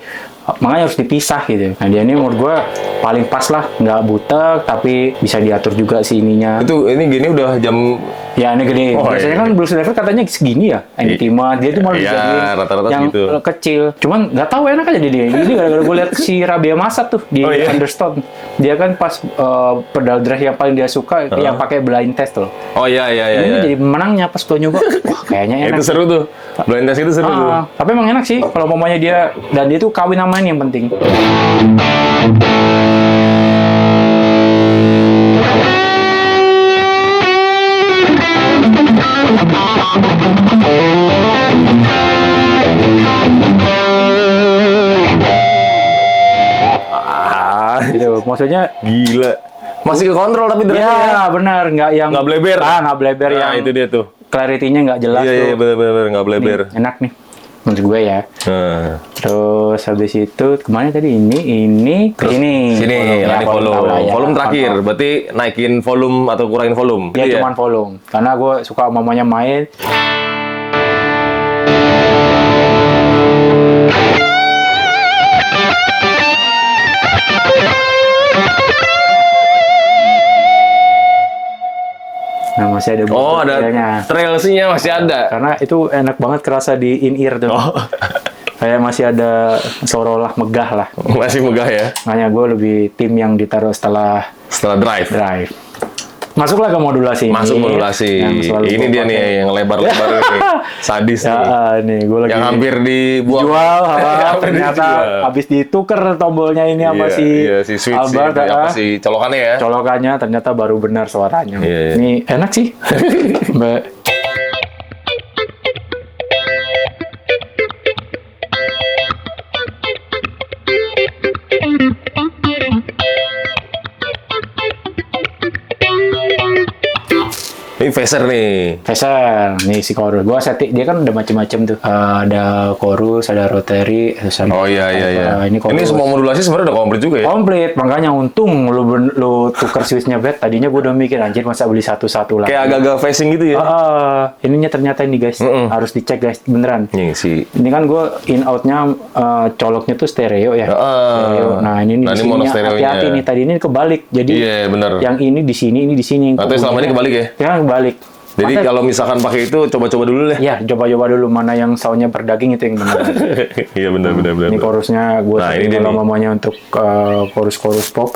makanya harus dipisah gitu. Nah dia ini menurut gue paling pas lah, nggak butek tapi bisa diatur juga si ininya. Itu ini gini udah jam... Ya ini gede. Oh, Biasanya iya. kan blues driver katanya segini ya, Enigma. Dia tuh malah Iya, dijadiin rata-rata yang segitu. kecil. Cuman nggak tahu enak aja dia. Ini gara-gara gue lihat si Rabia Masa tuh di Oh, iya? Understone. Dia kan pas pedal drive yang paling dia suka itu yang pakai blind test loh. Oh iya, iya, iya. Ini iya. jadi pemenangnya pas gue nyoba. Wah kayaknya enak. Itu seru tuh. Blind test itu seru tuh. Tapi emang enak sih kalau mamanya dia dan dia tuh kawin sama ini yang penting. Gitu. Maksudnya Gila. Masih ke kontrol tapi drive ya benar nggak yang Nggak bleber. nggak bleber Nah, yang itu dia tuh. clarity-nya nggak jelas Iya, iya, tuh. bener-bener. Nggak bleber. Nih, enak nih menurut gue ya. Nah. Terus habis itu kemana tadi ini ke sini. Sini, Volume, nanti volume tahu lah volume. ya. Volume terakhir. Berarti naikin volume atau kurangin volume. Ya Gitu cuman volume. Karena gue suka mamanya main. Nah masih ada Oh, ada trailnya. trailsnya masih ada. Karena itu enak banget kerasa di in ear tuh. Oh. Kayak masih ada seolah-olah megah lah. Masih megah ya. Makanya gue lebih tim yang ditaruh setelah Setelah drive. drive. Masuklah ke modulasi ini. Masuk modulasi. Yang selalu Ini gua dia pakai. nih yang lebar-lebar ini. Sadis nih. Ya, nih gue lagi Yang hampir dibuang. jual, Hampir ternyata dijual. habis ditukar tombolnya ini sama Iya, si switch Albert, sih, apa si colokannya ya. colokannya ternyata baru benar suaranya. Iya, iya. Ini enak sih. Mbak. Ini phaser nih. Phaser, nih si chorus. Gua setting dia kan ada macam-macam tuh. Ada chorus, ada rotary, terus ada Oh iya iya iya. Ini chorus. Ini semua modulasi sebenarnya udah komplit juga ya. Komplit, makanya untung lu tuker switchnya bet. Tadinya gue udah mikir anjir masa beli satu-satu lah. Kayak agak-agak phasing gitu ya. Ininya ternyata ini guys, harus dicek guys beneran. Nih si. Ini kan gue in outnya coloknya tuh stereo ya. Stereo. Nah ini Nah, di ini sini mono stereonya. hati-hati nih. Tadi ini kebalik. Jadi Iya bener. yang ini di sini, ini di sini. Atau selama ini kebalik ya? Ya kebalik. Jadi Maka- kalau misalkan pakai itu coba-coba dulu deh. ya coba-coba dulu mana yang soundnya berdaging itu yang benar. Iya benar benar benar. Ini chorusnya gue Nah, ini dia kalau nih. mamanya untuk chorus-chorus pop.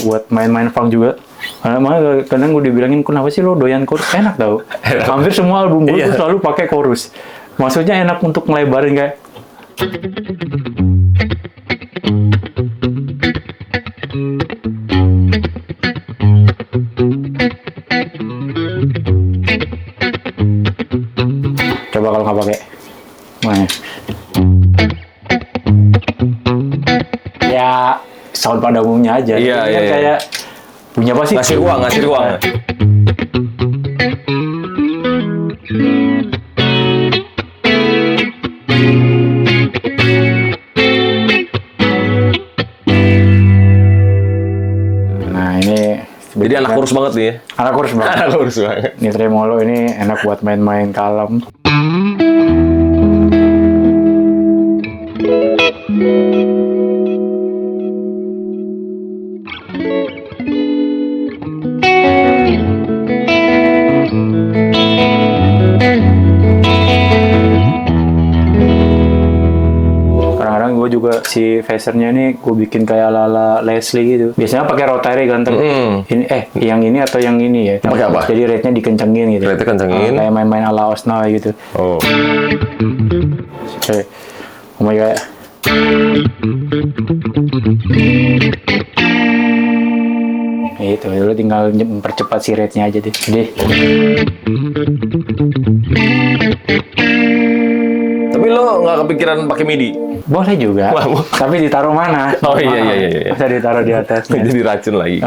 buat main-main funk juga. Karena kadang gue dibilangin, kenapa sih lo doyan chorus? Enak tau. Hampir semua album gue tuh selalu pakai chorus. Maksudnya enak untuk ngelebarin kayak. Coba kalau nggak pakai. Mana? Ya sound pada umumnya aja. Iya, Ini kan iya. kayak punya apa sih? Ngasih ruang. Nah ini Jadi anak kurus banget nih ya. anak kurus banget. Anak kurus banget. Ini tremolo ini enak buat main-main kalem. Kadang-kadang gue juga si phasernya ini gue bikin kayak ala-ala Leslie gitu. Biasanya pakai rotary ganteng. Ini yang ini atau yang ini ya? Pakai apa? Jadi rate-nya dikencengin gitu. Rate-nya kencengin. Kayak main-main ala Osna gitu. Oh. Kayak oh my god. Itu lu tinggal mempercepat si rate-nya aja deh. Tapi lo nggak kepikiran pakai MIDI? Boleh juga. Wah, Tapi ditaruh mana? Oh, iya. Masa ditaruh di atasnya. Jadi racun lagi.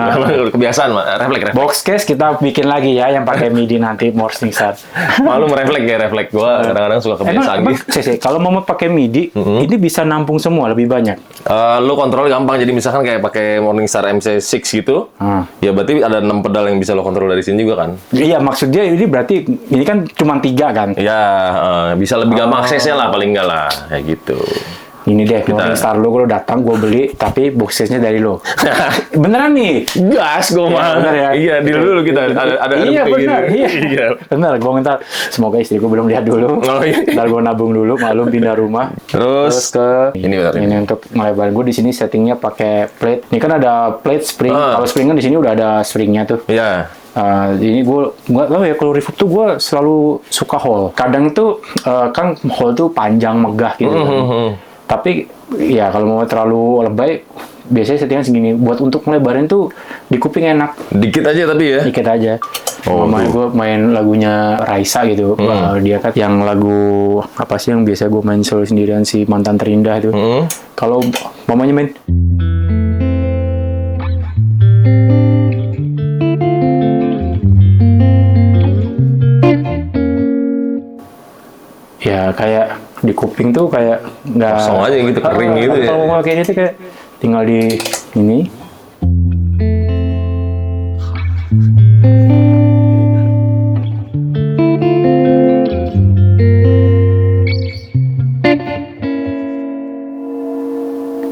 Kebiasaan, refleks. Box case kita bikin lagi ya yang pakai MIDI nanti Morning Star. Malu refleks. Gua kadang-kadang suka kebiasaan Emang gitu. kalau mau pakai MIDI, ini bisa nampung semua lebih banyak. Lo kontrol gampang. Jadi misalkan kayak pakai Morningstar MC6 gitu, ya berarti ada 6 pedal yang bisa lo kontrol dari sini juga kan? Iya, maksudnya ini berarti ini kan cuma 3 kan? Ya, bisa lebih gampang aksesnya lah paling enggak lah, kayak gitu. Ini deh, Morning Star lo kalau datang gue beli, tapi boxesnya dari lo. Beneran nih? Gas gue mah. Bener ya? Iya, dulu kita ada Iya benar, begini. iya. Benar, gue minta semoga istriku belum lihat dulu. Oh, iya. Ntar gue nabung dulu, maklum pindah rumah. Terus ke ini bentar. ini untuk ngelebar gue di sini settingnya pakai plate. Ini kan ada plate spring. Kalau spring kan di sini udah ada springnya tuh. Iya. Ini gue nggak tahu ya kalau reverb tuh gue selalu suka hall. Kadang tuh kan hall tuh panjang megah gitu kan. Tapi ya kalau mau terlalu lebay, biasanya settingan segini. Buat untuk ngelebarin tuh di kuping enak. Dikit aja tapi ya. Dikit aja. Oh, Gue main lagunya Raisa gitu. Dia kan yang lagu apa sih yang biasa gue main solo sendirian si Mantan Terindah itu. Kalau mamanya main ya kayak di kuping tuh kayak nggak Kosong aja gitu, kering gitu ya. Kalau mau kayak gitu kayak tinggal di ini.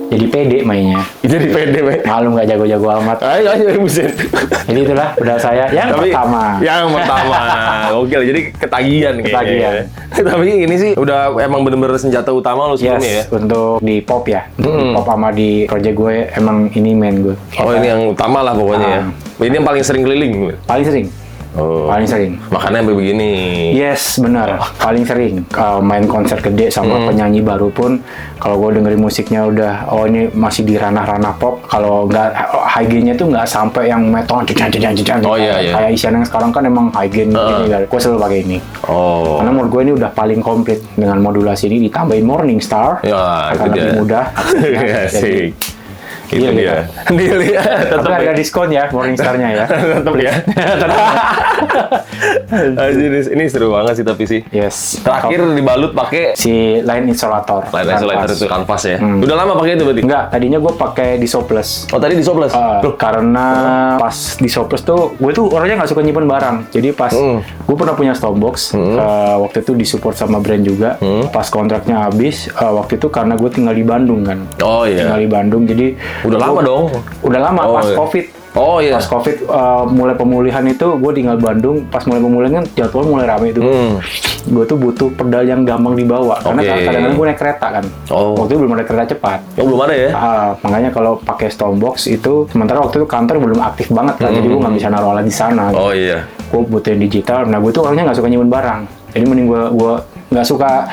Jadi pede mainnya. Jadi pede, Pak. Malu nggak jago-jago amat. Ayo, buset. Jadi itulah pedal saya yang pertama. Yang pertama. Gokil, jadi ketagihan kayaknya. Ketagihan. Tapi ini sih udah emang bener-bener senjata utama lo sebelumnya ya? Untuk di pop ya. Untuk di pop sama di project gue emang ini main gue. Oh, ini yang utama lah pokoknya ya. Ini yang paling sering keliling. Paling sering. Oh. Paling sering. Makanya sampai begini. Yes, benar. Paling sering main konser gede sama penyanyi baru pun kalau gue dengerin musiknya udah ini masih di ranah-ranah pop. Kalau nggak high gain-nya tuh nggak sampai yang metal jejan. Oh iya. Kayak Isyana yang sekarang kan emang high gain gini kan. Gue selalu pakai ini. Oh. Karena menurut gue ini udah paling komplit dengan modulasi ini ditambahin Morning Star. Ya, akan itu lebih dia. mudah. Asik. Itu Iya, dia. Deal ya. Tapi ada diskon ya Morning Star-nya ya. Tetap ya. Ini seru banget sih tapi sih. Yes. Terakhir dibalut pakai Si line insulator. line isolator itu kanvas ya. Hmm. Udah lama pakai itu berarti? Enggak, tadinya gue pakai di Soples. Oh, tadi di Soples. Karena pas di Soples tuh gue tuh orangnya nggak suka nyimpen barang. Jadi pas gue pernah punya Stormbox, waktu itu disupport sama brand juga. Pas kontraknya habis, waktu itu karena gue tinggal di Bandung kan. Oh iya. Tinggal di Bandung, jadi Udah lama dong. Udah lama Oh, pas iya. COVID. Oh iya. Pas COVID mulai pemulihan itu gue tinggal Bandung. Pas mulai pemulihan kan jadwal mulai rame itu. gue tuh butuh pedal yang gampang dibawa. Karena Oke. kadang-kadang gue naik kereta kan. Oh. Waktu itu belum ada kereta cepat. Oh, belum ada ya? Makanya kalau pakai Stormbox itu, sementara waktu itu kantor belum aktif banget kan, jadi gue nggak bisa naruh alat di sana. Oh iya. Gue butuh yang digital. Nah, gue tuh orangnya nggak suka nyimpen barang. Jadi mending gue nggak suka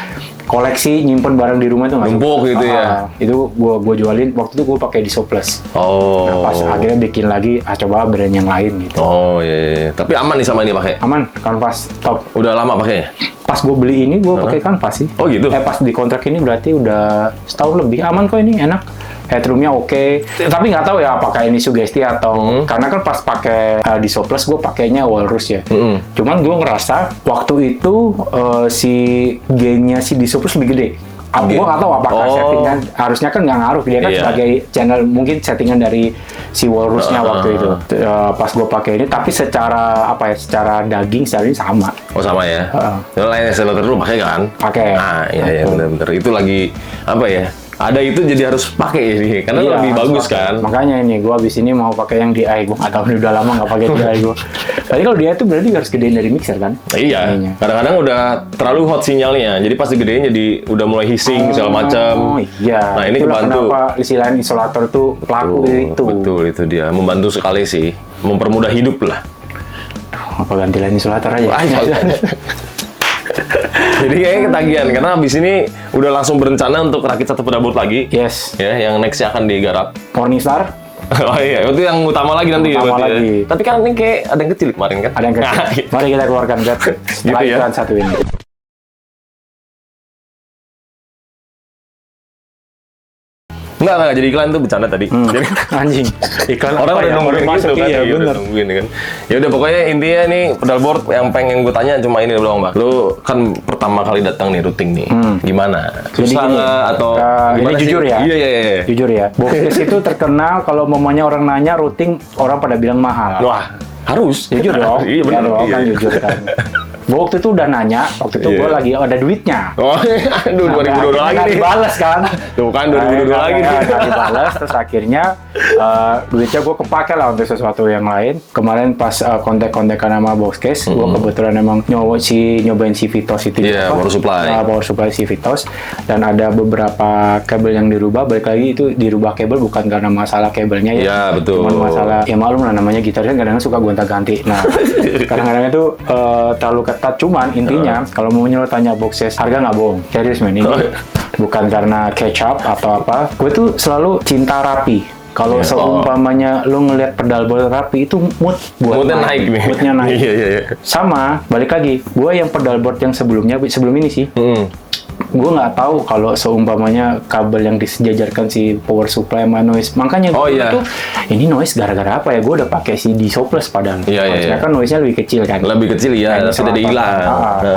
koleksi nyimpen barang di rumah itu nggak suka. Numpuk gitu ya? Itu gue jualin. Waktu itu gue pakai Diso Plus. Oh. Nah, pas akhirnya bikin lagi, coba brand yang lain gitu. Oh iya. Tapi aman nih sama ini pakai. Aman, Canvas top. Udah lama pakainya? Pas gue beli ini gue pakai Canvas sih. Oh gitu. Pas di kontrak ini berarti udah setahun lebih. Aman kok ini, enak. Headroomnya oke. Tapi nggak tahu ya apakah ini sugesti atau karena kan pas pakai Diso Plus gue pakainya Walrus ya. Cuman gue ngerasa waktu itu si gainnya si Diso Plus lebih gede. Gue nggak tahu apakah settingan, harusnya kan nggak ngaruh, dia kan Iya. sebagai channel, mungkin settingan dari si Walrusnya waktu itu. Pas gue pakai ini, tapi secara apa ya, secara daging secara ini sama. Oh sama ya? Yang lain Accelerator dulu pakai kan? Pakai. Ah iya benar-benar. Itu lagi apa ya? Ada itu jadi harus pakai ini karena Iya, lebih harus bagus pakai. kan? Makanya ini gue abis ini mau pakai yang DI, gue nggak tahu nih, udah lama nggak pakai DI gue. Tapi kalau DI itu berarti harus gedein dari mixer kan? Iya, Ininya. kadang-kadang udah terlalu hot sinyalnya, jadi pas digedein jadi udah mulai hissing segala macam. Oh iya. Nah ini Itulah kebantu. kenapa istilahnya isolator tuh pelaku itu. Betul itu dia, membantu sekali sih, mempermudah hidup lah. Apa ganti lain isolator aja? Jadi kayaknya ketagihan karena habis ini udah langsung berencana untuk rakit satu pedal board lagi. Yes. Ya, yang nextnya akan digarap. Morningstar. Oh iya, itu yang utama lagi nanti. Utama berarti ya. lagi. Tapi kan ini kayak ada yang kecil kemarin kan? Ada yang kecil. Mari kita keluarkan Beb. Setelah Gitu ya? iklan satu ini. Enggak, jadi iklan tuh bercanda tadi. Jadi, Anjing. Iklan orang apa udah ya? nungguin Baru gitu masuk, kan, iya udah bener. nungguin kan. Ya udah pokoknya intinya nih pedal board yang pengen gue tanya cuma ini doang, Bang. Lu kan pertama kali datang nih routing nih. Gimana? Jadi Susah gini, nggak atau ini gimana sih? jujur ya. Iya. Jujur ya, Boxes itu terkenal kalau mamanya orang nanya routing, orang pada bilang mahal. Wah, harus. Jujur dong. Iya benar. Ya dong, kan Iya. jujur kan. Gua waktu itu udah nanya, waktu itu gue Iya. lagi ada duitnya. Oh, aduh 2022 lagi Nggak nih. dibalas kan. Tuh kan 2022 lagi nih. Nggak dibalas, terus akhirnya duitnya gue kepake lah untuk sesuatu yang lain. Kemarin pas kontak-kontakan sama Boxcase, gue kebetulan emang nyobain si Vitos itu. Iya, power supply. Power supply si Vitos. Dan ada beberapa kabel yang dirubah, balik lagi itu dirubah kabel bukan karena masalah kabelnya ya. Iya, betul. Cuman masalah, ya maklum lah namanya gitar kan kadang-kadang suka gonta-ganti. Nah, kadang-kadang itu terlalu ketat. Cuman intinya, kalau mau lo tanya Boxcase, harga nggak bohong. Serius men, ini bukan karena catch up atau apa. Gue tuh selalu cinta rapi. Kalau seumpamanya lo ngelihat pedal board rapi, itu Moodnya naik nih. Moodnya naik. Iya. Sama, balik lagi. Gue yang pedal board yang sebelum ini sih, gue nggak tahu kalau seumpamanya kabel yang disejajarkan si power supply sama noise, makanya Oh, gue iya. tuh ini noise gara-gara apa ya, gue udah pakai si Diso Plus padahal. Iya. Harusnya kan noise-nya lebih kecil kan, Lebih kecil ya, Nah, sudah selatan. hilang.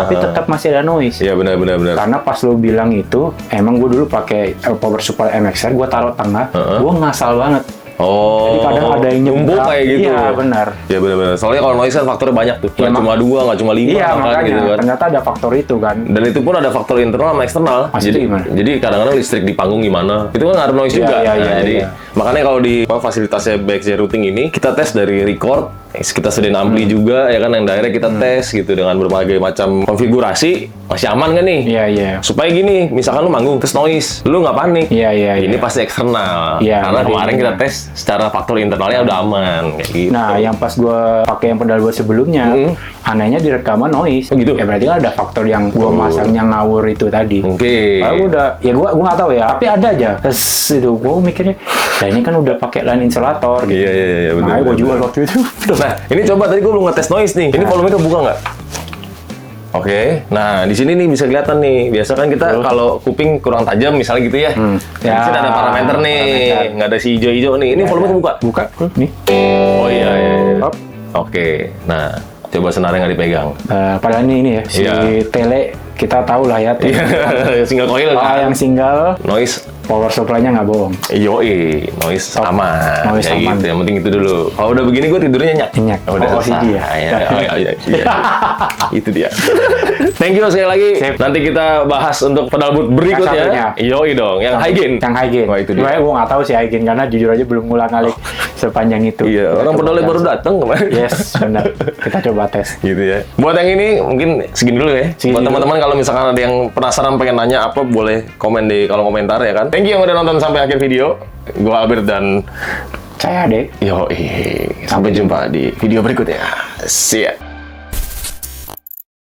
Tapi tetap masih ada noise. Iya benar. Karena pas lo bilang itu, emang gue dulu pakai power supply MXR, gue taruh tengah, gue ngasal banget. Oh. Jadi kadang ada yang numpuk nyebrang. kayak gitu. Iya, benar. Iya benar. Soalnya kalau noise kan faktornya banyak tuh. Nggak cuma 2, nggak cuma 5 Iya, kan makanya gitu kan. ternyata ada faktor itu kan. Dan itu pun ada faktor internal sama eksternal. Maksudnya gimana? Jadi kadang-kadang listrik di panggung gimana? Itu kan ngaruh noise Iya, juga. iya, Nah, iya, jadi iya. makanya kalau di fasilitasnya BXJ Routing ini kita tes dari record, kita sediain ampli juga ya kan, yang direct kita tes gitu dengan berbagai macam konfigurasi. Masih aman kan nih? Iya. Supaya gini, misalkan lu manggung terus noise, lu nggak panik. Iya. Ini pasti eksternal. Iya, Karena jadi- kemarin kita tes secara faktor internalnya udah aman kayak gitu. Nah, yang pas gue pakai yang pedal board sebelumnya, anehnya di rekaman noise. Oh, gitu? Ya berarti kan ada faktor yang gue masangnya ngawur itu tadi. Oke. Lalu udah, ya gue nggak tahu ya, tapi ada aja. Terus itu gue mikirnya, nah ini kan udah pakai line insulator. Gitu. Iya, benar. Makanya gue jual waktu itu. Nah, ini coba tadi gue belum ngetes noise nih. Ini volumenya kebuka nggak? Oke, nah di sini nih bisa kelihatan nih. Biasa kan kita kalau kuping kurang tajam misalnya gitu ya. Ya, Di sini ada parameter nih, parameter. nggak ada si hijau-hijau nih. Ini volume kebuka. Buka, nih. Oh iya. Hop. Oke, nah coba senarnya nggak dipegang. Padahal ini ya, si Iya. tele kita tahu lah ya. Tele. Iya, single coil Ah, kan. yang single. Noise power supply-nya nggak bohong. Yoi, noise aman. Noise Kayak aman. gitu. Yang penting itu dulu. Kalau udah begini gue tidurnya nyenyak. Nyenyak. Oh, udah Oh, selesai. OCD ya? Iya. Itu dia. Thank you sekali lagi. Sip. Nanti kita bahas untuk pedal boot berikutnya. Yang Yoi dong, yang high gain. Yang high gain. Wah, itu dia. Gue nggak tahu sih high gain karena jujur aja belum ngulang-ngalik sepanjang itu. Iya, Kita orang coba pedalnya tes. baru datang kemarin. Yes, benar. Kita coba tes. Gitu ya. Buat yang ini mungkin segini dulu ya. Segini Buat dulu. teman-teman kalau misalkan ada yang penasaran pengen nanya apa, boleh komen di kolom komentar ya kan. Thank you yang udah nonton sampai akhir video. Gue Albert dan Saya Dek. Yoi. Sampai jumpa di video berikutnya. See ya.